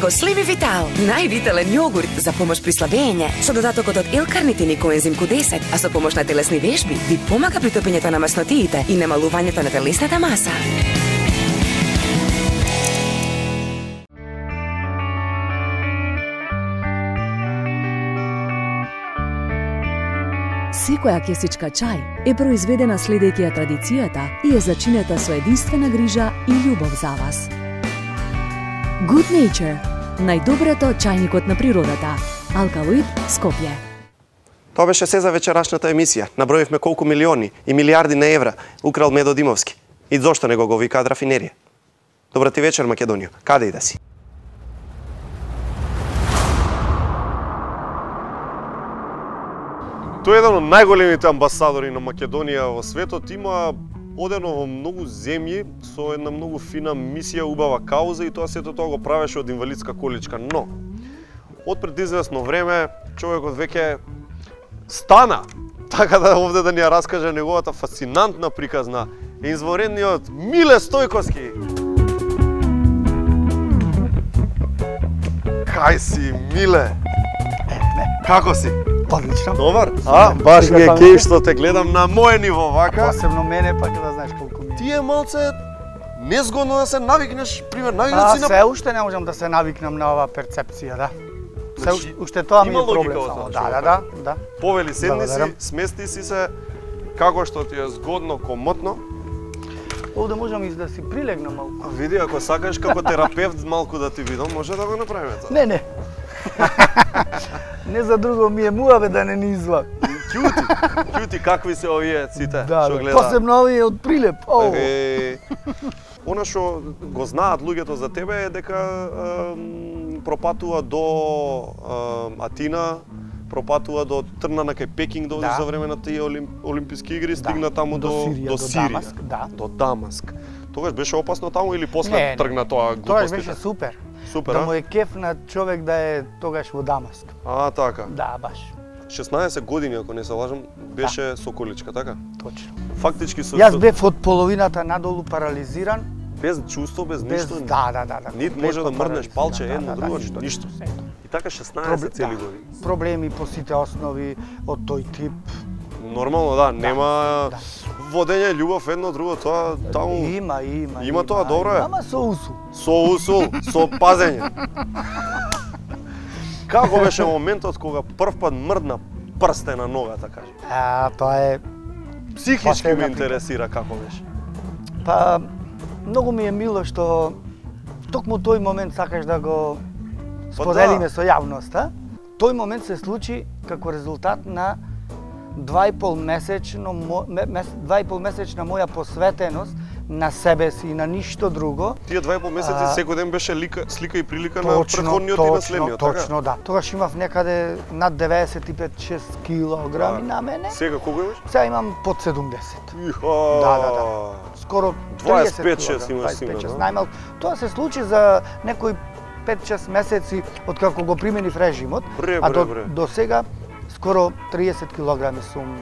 Speaker 12: него Slivi Vital, највитален јогурт за помош при слабење, со додатокот од L-карнитин и коензим Q10, а со помош на телесни вежби ви помага при топењето на маснотиите и намалувањето на телесната маса.
Speaker 9: Секоја кесичка чај е произведена следејќи ја традицијата и е зачинета со единствена грижа и љубов за вас. Good Nature, најдоброто чајникот на природата. Алкалоид, Скопје.
Speaker 8: Тоа беше се за вечерашната емисија. Наброивме колку милиони и милиарди на евра украл Медо Димовски. И зошто не го викаат рафинерија? Добра ти вечер, Македонија. Каде и да си?
Speaker 4: Тој е еден од најголемите амбасадори на Македонија во светот, има одено во многу земји со една многу фина мисија, убава кауза, и тоа сето тоа го правеше од инвалидска количка. Но, од пред известно време, човекот веќе стана, така да овде да ни ја раскаже неговата фасцинантна приказна, е извонредниот Миле Стојковски. Кај си, Миле? Како си?
Speaker 13: Одлично.
Speaker 4: Добар? Баш ми е кеј што те гледам на моје ниво, вака.
Speaker 13: Посебно мене, пак да знаеш колку ми.
Speaker 4: Ти е малце незгодно да се навикнеш, пример, навикнеш си на...
Speaker 13: Се уште не можам да се навикнам на оваа перцепција, да. Се уште тоа ми е проблем само. Да.
Speaker 4: Повели, седни си, смести си се како што ти е згодно, комотно.
Speaker 13: Овде можам и да си прилегнам малку.
Speaker 4: Види, ако сакаш како терапевт малку да ти видам, може да го направиме тоа.
Speaker 13: Не. Не за друго ми е муаве да не ни излак.
Speaker 4: Кјути, какви се овие сите
Speaker 13: што гледа? Посебно овие од Прилеп.
Speaker 4: Она што го знаат луѓето за тебе е дека пропатува до Атина, пропатува до тргна на кај Пекинг да одиш за време на тие олимписки игри, стигна таму до Сирија, до Дамаск. Тогаш беше опасно таму или после тргна тоа глупостите?
Speaker 13: Тогаш беше супер.
Speaker 4: Супер,
Speaker 13: да му е кеф на човек да е тогаш во Дамаск.
Speaker 4: Така.
Speaker 13: Да, баш.
Speaker 4: 16 години, ако не се лажам, беше со количка, така?
Speaker 13: Точно.
Speaker 4: Фактички со...
Speaker 13: Јас бев од половината надолу парализиран.
Speaker 4: Без чувство, без ништо?
Speaker 13: Да.
Speaker 4: Нит може да мрднеш палче, едно, друго, ништо. И така 16 цели години.
Speaker 13: Проблеми по сите основи од тој тип.
Speaker 4: Нормално, да, нема водење, љубов, едно, друго, тоа таму... Има тоа, добро е.
Speaker 13: Ама со усул.
Speaker 4: Со усул, со пазење. Како беше моментот кога прв пат мрдна прсте на ногата, кажи?
Speaker 13: Тоа е...
Speaker 4: Психички ме интересира како беше.
Speaker 13: Па, многу ми е мило што токму тој момент сакаш да го споделиме со јавноста. Тој момент се случи како резултат на 2,5 месечна моја посветеност на себе си и на ништо друго.
Speaker 4: Тие 2,5 месеци секој ден беше слика и прилика на претходниот и наследниот, така?
Speaker 13: Точно, да. Тогаш имав некаде над 95-6 килограми на мене.
Speaker 4: Сега колку имаш?
Speaker 13: Сега имам под 70. Да. Скоро
Speaker 4: 25-6 имаш сигурно.
Speaker 13: Најмалку. Тоа се случи за некои 5-6 месеци откако го применив режимот, а до сега скоро 30 килограми сум.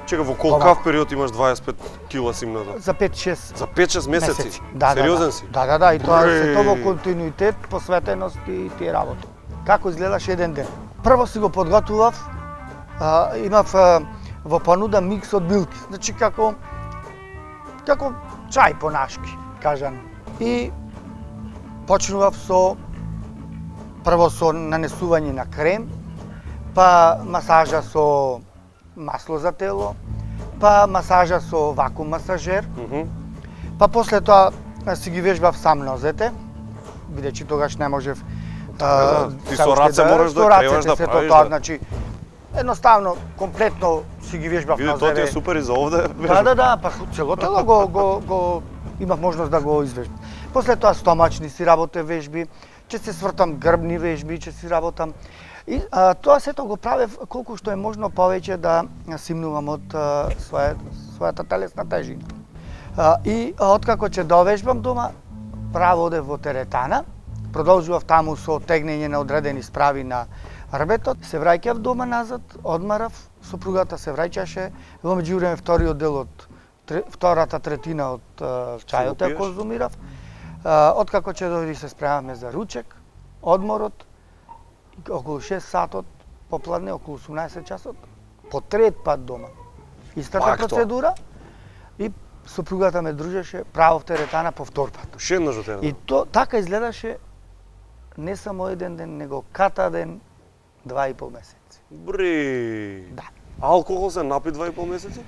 Speaker 4: Чека, во колкав период имаш 25 кила симната?
Speaker 13: За 5-6.
Speaker 4: За 5-6 месеци?
Speaker 13: Сериозен
Speaker 4: си?
Speaker 13: Да, и тоа се тоа во континуитет, посветеност и тие работи. Како изгледаше еден ден? Прво си го подготвував, имав во понуда микс од билки, значи како чај понашки, кажан. И почнував прво со нанесување на крем, па масажа со масло за тело, па масажа со вакуум масажер, па после тоа си ги вежбав сам нозете, бидејќи тогаш не можев...
Speaker 4: Ти со раце можеш да креваш да правиш,
Speaker 13: да? Значи, едноставно, комплетно си ги вежбав нозете.
Speaker 4: Тоа ти е супер и за овде?
Speaker 13: Да, па цело тело го имав можност да го извежбам. После тоа стомачни си работе вежби, ќе се свртам грбни вежби, ќе си работам. И тоа сето го правев колку што е можно повеќе да симнувам од својата телесна тежина. И откако ќе довежбам дома, право одев во теретана, продолжував таму со тегнење на одредени справи на рбетот, се враќав дома назад, одмарав, сопругата се враќаше, во меѓувреме вториот дел од втората третина од чајот ја конзумирав. Откако ќе дојди се спремавме за ручек, одморот, околу 6 сатот, попладне, околу 18 часот, по трет пат дома. Истата процедура и сопругата ме дружеше, право в теретана по втор пат.
Speaker 4: Шеднаш во теретана?
Speaker 13: И то така изгледаше не само еден ден, него ката ден, 2,5 месеци.
Speaker 4: Бри.
Speaker 13: Да.
Speaker 4: А алкохол се напи 2,5 месеци?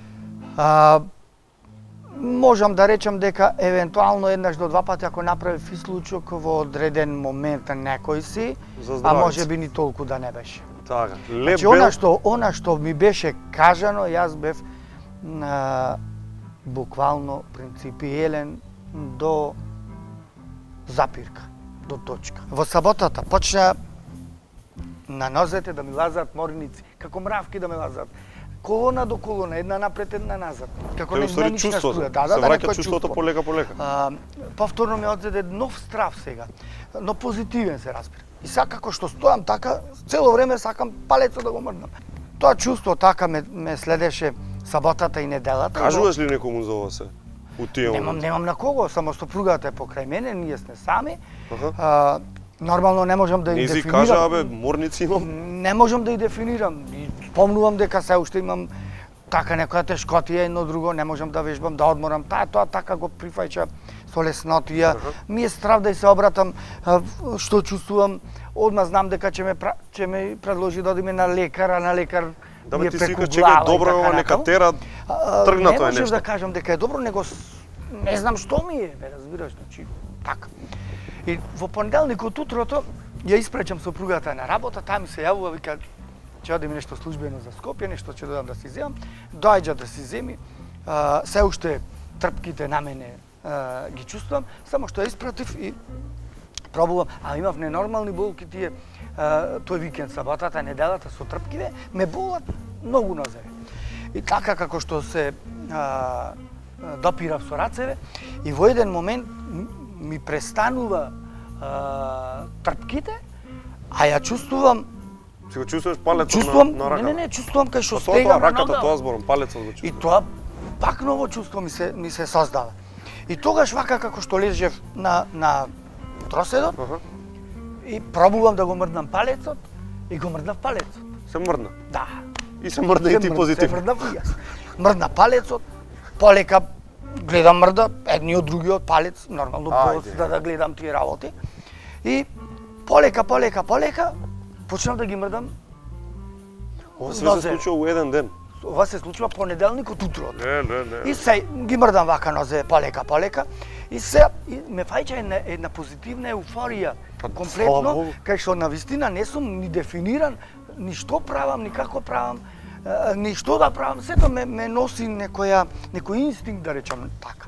Speaker 13: Можам да речам дека евентуално еднаш до два пати ако направи фислучок во одреден момент некој си, а може би ни толку да не беше.
Speaker 4: Така.
Speaker 13: Значи, она што ми беше кажано, јас бев буквално принципиелен до запирка, до точка. Во саботата почна на нозете да ми лазат морници, како мравки да ме лазат. Колона до колона, една напред, една назад. Како
Speaker 4: нечнична струја. Се враќа чувството полека.
Speaker 13: Повторно ме одзеде нов страв сега, но позитивен се разбира. И сега како што стојам така, цело време сакам палецот да го мрднам. Тоа чувство така ме следеше саботата и неделата.
Speaker 4: Кажуваш ли некому за ова се?
Speaker 13: Немам на кого, само сопругата е покрај мене, ние сме сами. Нормално не можам да ја дефинирам.
Speaker 4: Кажа, абе, морници имам.
Speaker 13: Не можам да ја дефинирам. И помнувам дека се уште имам така некоја тешкотија, едно друго, не можам да вежбам, да одморам. Тоа така го прифаќа со леснотија. Ми е страв да се обратам што чувствувам. Одма знам дека ќе ме предложи да одиме на лекар, а на лекар
Speaker 4: да ме ти си вика чекај добро ова нека тера тргна тоа нешто.
Speaker 13: Не можам да кажам дека е добро, него не знам што ми е, бе, разбираш, значи така. И во понеделникот утрото ја испречам сопругата на работа, таа ми се јавува, вика ќе одиме нешто службено за Скопје, нешто ќе додам да си земам. Доаѓа да си земи, се уште трпките на мене ги чувствувам, само што ја испратив и пробувам, а имав ненормални болки тие тој викенд, саботата, неделата со трпките, ме болат многу нозеве. И така како што се допирав со рацеве и во еден момент ми престанува трпките, а ја чувствувам.
Speaker 4: Си го чувствуваш палецот на раката?
Speaker 13: Не, чувствувам кај што стегам на
Speaker 4: раката, тоа зборам, палецот го чувствувам.
Speaker 13: И тоа пак ново чувство ми се создава. И тогаш вака како што лежев на троседот и пробувам да го мрднам палецот и го мрднав палецот.
Speaker 4: Се мрдна?
Speaker 13: Да.
Speaker 4: И се мрдна и ти позитивно?
Speaker 13: Се мрднав и јас. Мрдна палецот, полека гледам мрда, едниот другиот палец, нормално да гледам тие работи. И полека почнав да ги мрдам.
Speaker 4: Ова се случува у еден ден?
Speaker 13: Ова се случува понеделникот утрото.
Speaker 4: Не.
Speaker 13: И се ги мрдам вака нозе полека. И се ме фаќа една позитивна еуфорија. Комплетно, кај што навистина не сум ни дефиниран, ни што правам, ни како правам, ни што да правам, сето ме носи некој инстинкт, да речам така.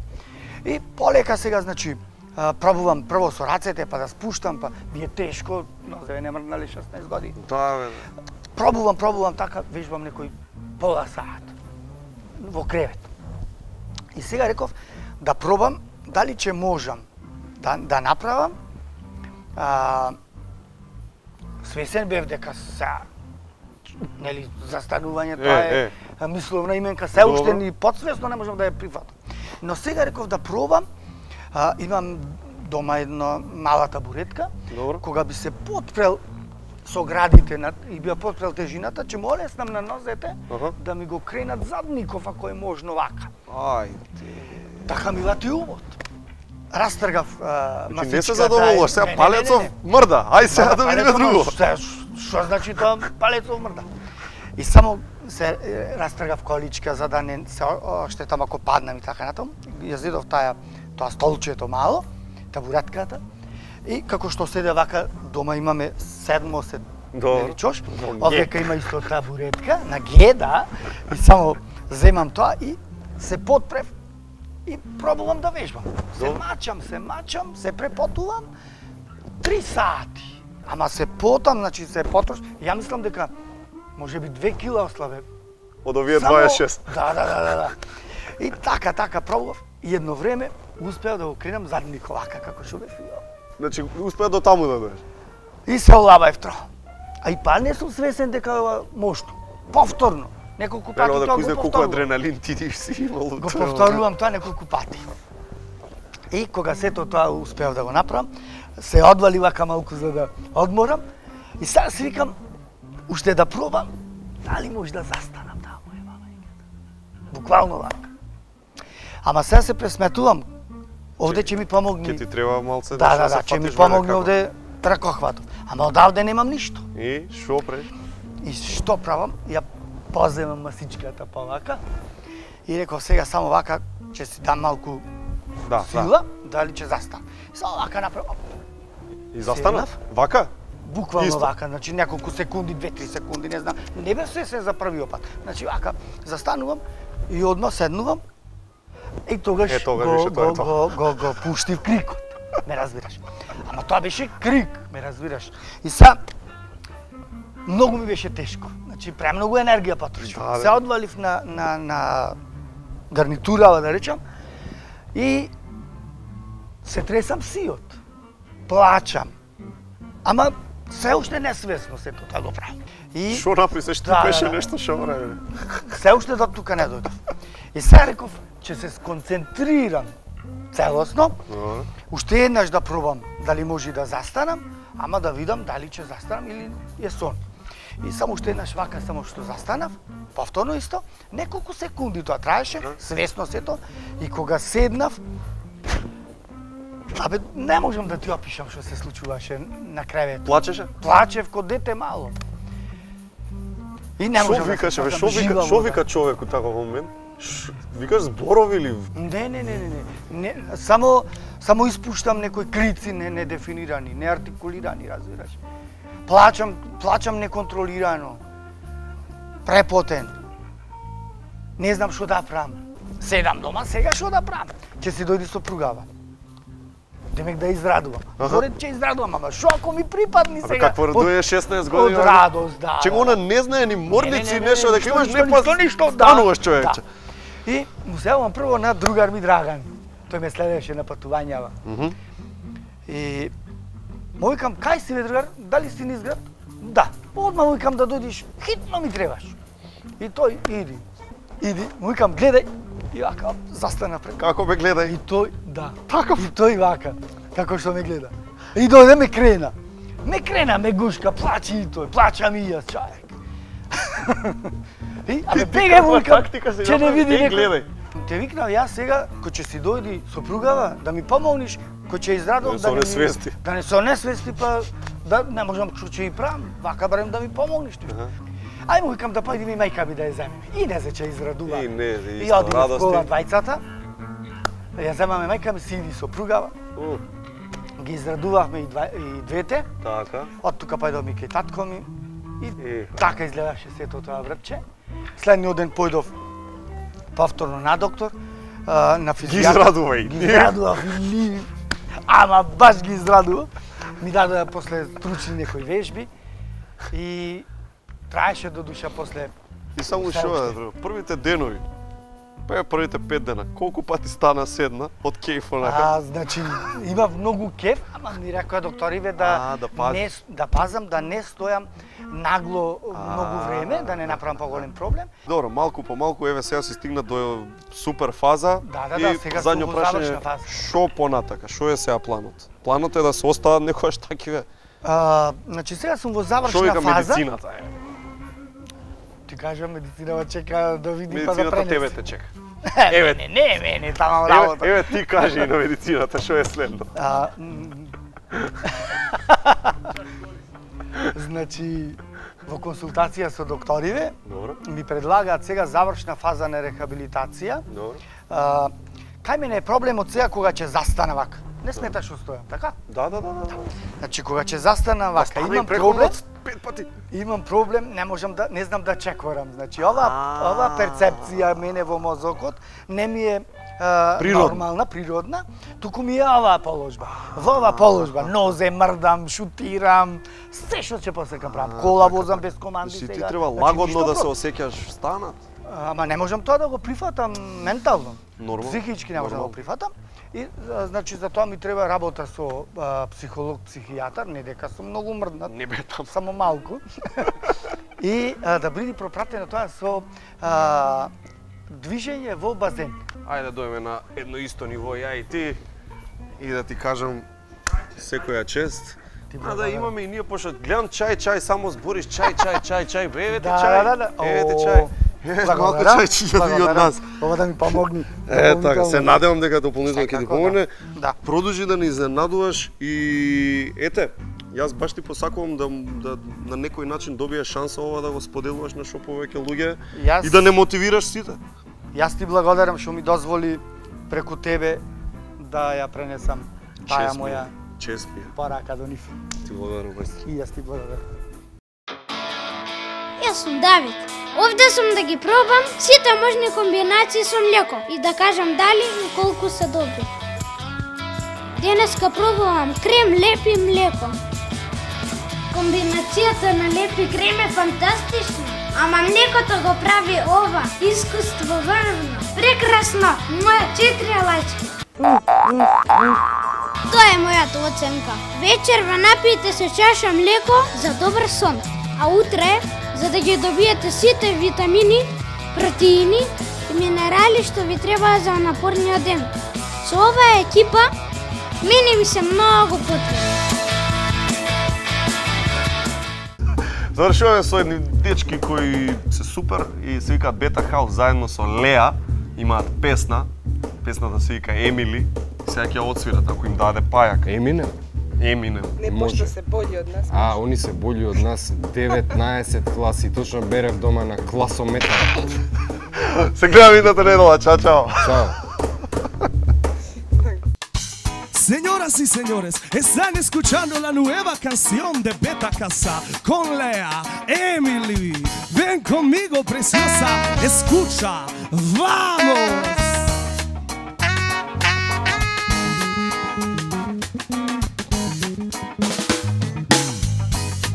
Speaker 13: И полека сега, значи, пробувам прво со рацете, па да спуштам, па ми е тешко, нозеве не мрднале 16 години. Пробувам така, вежбам некој пола саат во кревет. И сега реков да пробам дали ќе можам да направам. Свесен бев дека нели застанување тоа е мисловна именка, се уште ни подсвесно не можам да ја прифатам. Но сега реков да пробам. Имам дома една мала табуретка, кога би се потпрел со градите и би ја потпрел тежината, ќе му олеснам на нозете да ми го кренат задников ако е можно вака. Така ми лати умот. Растргав масичката.
Speaker 4: Не се задоволуваш, сега палецов мрда. Ај сега да видиме друго.
Speaker 13: Што значи тоа палецов мрда? И само се растргав количка за да не се оштетам ако паднам и така натаму. Ја зидов тоа столчето мало, табуретката. И како што седе вака, дома имаме 7 чош, овдека има исто табуретка, на геда, и само земам тоа и се потпрев и пробувам да вежбам. Се мачам, се препотувам 3 сати. Ама се потам, значи се потрош. Ја мислам дека може би 2 кила ослабе.
Speaker 4: Од овие 26.
Speaker 13: Да. И така пробував. И едно време успеав да го кренам задник овака како што бев.
Speaker 4: Значи успеа до таму да доеш.
Speaker 13: И се олабаев тро. А и па не сум свесен дека ова можно. Повторно. Неколку пати тоа го повторувам.
Speaker 4: Колку адреналин ти си имал.
Speaker 13: Го повторувам тоа неколку пати. И кога сето тоа успеав да го направам, се одвали вака малку за да одморам и сега си викам уште да пробам дали може да застанам таму е мајката. Буквално вака. Ама сега се пресметувам. Овде ќе ми помогне.
Speaker 4: Ќе ти треба малце
Speaker 13: да ќе ми помогне овде ракохватов. Ама одавде немам ништо.
Speaker 4: И што преш?
Speaker 13: И што правам? Ја поземам масичката па вака и реков сега само вака ќе си дам малку сила, дали ќе застанам. Само вака направам.
Speaker 4: И застанав? Вака?
Speaker 13: Буквално вака, значи неколку секунди, 2-3 секунди, не знам. Не бев се за првиот пат. Значи вака застанувам и одма седнувам и тогаш го пуштив крикот. Ме разбираш. Ама тоа беше крик, ме разбираш. И сега многу ми беше тешко. Значи премногу енергија потрошив. Се одвалив на гарнитура, да речам, и се тресам сиот. Плачам. Ама се уште несвесно сето тоа го правам. И
Speaker 4: што направи се што беше нешто што прави?
Speaker 13: Се уште до тука не дојдов. И сега реков ќе се сконцентрирам целосно. Уште еднаш да пробам дали може да застанам, ама да видам дали ќе застанам или е сон. И само уште еднаш вака само што застанав, повторно исто, неколку секунди тоа траеше, свесно сето, и кога седнав, абе, не можам да ти опишам што се случуваше на кревет.
Speaker 4: Плачеше?
Speaker 13: Плачев ко дете мало. И не можам
Speaker 4: да викаше, што вика човек у таков момент? Викаш зборови или?
Speaker 13: Не. Само испуштам некои крици недефинирани, неартикулирани, разбираш. Плачам неконтролирано. Препотен. Не знам што да правам. Седам дома, сега што да правам? Ќе си дојде сопругава. Демек да израдувам. Зоред ќе израдувам, ама што ако ми припадни сега?
Speaker 4: Абе какво радуе 16 години?
Speaker 13: Од радост, да.
Speaker 4: Че она не знае ни морници, нешто, дека имаш
Speaker 13: ништо,
Speaker 4: стануваш човече.
Speaker 13: И му селам прво на другар ми Драган. Тој ме следеше на патувањава. И му викам, кај си бе другар, дали си низ град? Да. Одма му викам да дојдиш, хитно ми требаш. И тој, иди. Му викам, гледај. И вака, застана пред.
Speaker 4: Како ме гледа?
Speaker 13: И тој, да. Таков? И тој вака, како што ме гледа. И дојде ме крена. Ме гушка, плачи и тој, плачам и јас, човек. И, абе, бегај му викам, че не види некој. Те викнав јас сега, кој ќе си дојди сопругава, да ми помогнеш, кој ќе израдувам да не се онесвести, па да не можам што ќе и правам, вака барем да ми помогнеш. Ај му викам да појдеме и мајка ми да ја земеме. И не се ќе израдува. И одиме в кола двајцата. Ја земаме мајка ми, си иди сопругава. Ги израдувавме и двете.
Speaker 4: Така.
Speaker 13: Од тука појдовме кај татко ми. И така изгледаше сето тоа вртче. Следниот ден појдов повторно на доктор, на физијатар. Ги израдував. Ама баш ги израдував. Ми дадоа после стручни некои вежби. И траеше до душа после.
Speaker 4: И само што првите денови, првите 5 дена, колку пати стана седна од кеф онака?
Speaker 13: Значи имав многу кеф, ама ми рекоа докториве да пазам, да не стојам нагло многу време, да не направам поголем проблем.
Speaker 4: Добро, малку по малку, еве сега си стигна до супер фаза.
Speaker 13: И сега сум во завршна фаза.
Speaker 4: Што понатака, што е сега планот? Планот е да се остават некојаш такиве.
Speaker 13: Значи сега сум во завршна фаза.
Speaker 4: Што вика медицината е?
Speaker 13: Ти кажам, медицината чека да види па да пренесе.
Speaker 4: Медицината тебе те чека.
Speaker 13: Еве, не, таму работа.
Speaker 4: Еве ти кажи на медицината што е следно.
Speaker 13: Значи, во консултација со докториве ми предлагаат сега завршна фаза на рехабилитација. Кај мене е проблемот сега кога ќе застана вака. Не сметаш што стојам, така?
Speaker 4: Да.
Speaker 13: Значи кога ќе застана вака, имам проблем. 5 пати. Имам проблем, не знам да чекорам. Значи ова перцепција мене во мозокот не ми е нормална, природна, туку ми е оваа положба. Во оваа положба нозе мрдам, шутирам, се што ќе посекам правам. Кола возам без команди сега.
Speaker 4: Ти треба лагодно да се осеќаш станат.
Speaker 13: Ама не можам тоа да го прифатам ментално.
Speaker 4: Нормално.
Speaker 13: Психички не можам да го прифатам. И значи за тоа ми треба работа со психолог, психијатар, не дека сум многу мрднат.
Speaker 4: Не бе там.
Speaker 13: Само малку. И да биде пропратено тоа со движење во базен.
Speaker 4: Ајде да дојме на едно исто ниво, ја и ти, и да ти кажам, секоја чест. А да имаме и ние, пошто гледам чај, само збориш чај, бевете чај. Бевете чај. Малку чајчиња и од нас.
Speaker 13: Ова да ми помогни.
Speaker 4: Така, се надевам дека дополнително ќе ти помогне. Продолжи да ни изненадуваш и ете, јас баш ти посакувам да на некој начин добиеш шанса ова да го споделуваш на што повеќе луѓе и да не мотивираш сите.
Speaker 13: Јас ти благодарам што ми дозволи преку тебе да ја пренесам таа моја порака до нив.
Speaker 4: Ти благодарам,
Speaker 13: и јас ти благодарам.
Speaker 14: Јас сум Давид. Овде сум да ги пробам сите можни комбинации со млеко и да кажам дали и колку се добри. Денеска пробувам крем, леп и млеко. Комбинацијата на леп и крем е фантастична, ама млекото го прави ова искуство врвно. Прекрасно, моја 4 лачки. Тоа е мојата оценка. Вечерва напијте се чаша млеко за добар сон, а утре за да ги добиете сите витамини, протеини и минерали што ви требаат за напорниот ден. Со оваа екипа, мене ми се многу потребни.
Speaker 4: Завршуваме со едни дечки кои се супер и се викаат Бета Хаус заедно со Леа. Имаат песна, песната се вика Емили. Сега ќе отсвират ако им даде пајак.
Speaker 7: Еминем?
Speaker 4: Еминем.
Speaker 15: Не, пошто се бољи од нас.
Speaker 7: Они се бољи од нас 19 класи. Точно берев дома на класометар.
Speaker 4: Се гледам идната недела. Чао, чао.
Speaker 7: Чао.
Speaker 16: Señoras y señores, están escuchando la nueva canción de Beta Casa con Lea, Emily. Ven conmigo, preciosa, escucha, vamos.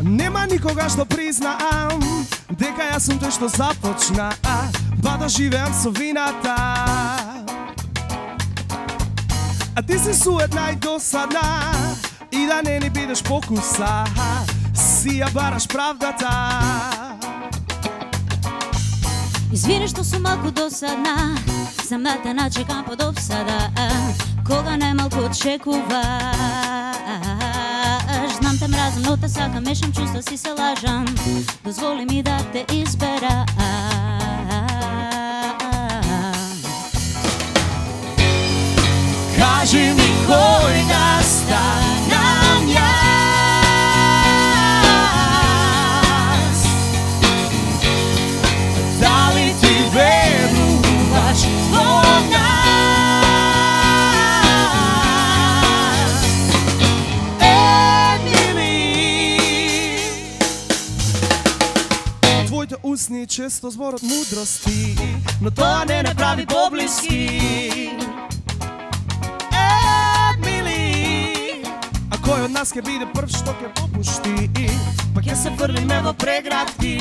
Speaker 16: Нема никога што признаам дека јас сум тој што започна, па да живеам со вината. А ти си суетна и досадна и да не ни бидеш покуса, си ја бараш правдата.
Speaker 17: Извини што сум малку досадна, сам да те начекам под обсада, кога најмалку очекуваш. Знам те мразам, но те сакам, мешам чувства, си се лажам. Дозволи ми да те изберам.
Speaker 16: Кажи ми кој да станам јас. Дали ти веруваш во нас? Емили. Твоите усни често зборот мудрости, но тоа не прави поблиски. Кој од нас ќе биде прв што ќе попушти, па ќе се фрлиме во преградки.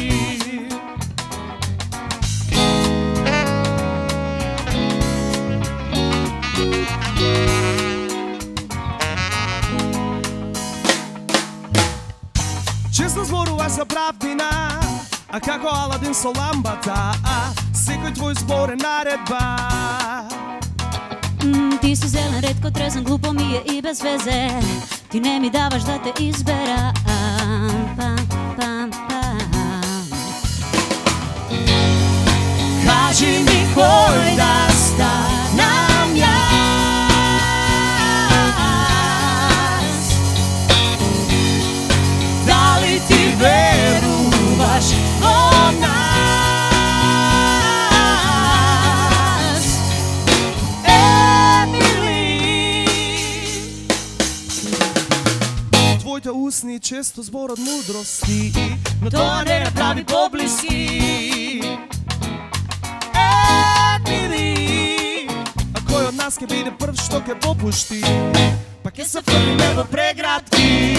Speaker 16: Често зборуваш за правдина, а како Аладин со ламбата, секој твој збор е наредба.
Speaker 17: Ти си зелен, ретко трезен, глупо ми е и без везе. Ти не ми даваш да те изберам.
Speaker 16: Кажи ми кој да станам јас. Дали ти веруваш во нас? Твоите усни често зборот мудрости, но тоа не прави поблиски. Емили, а кој од нас ќе биде прв што ќе попушти, па ќе се фрлиме во преградки.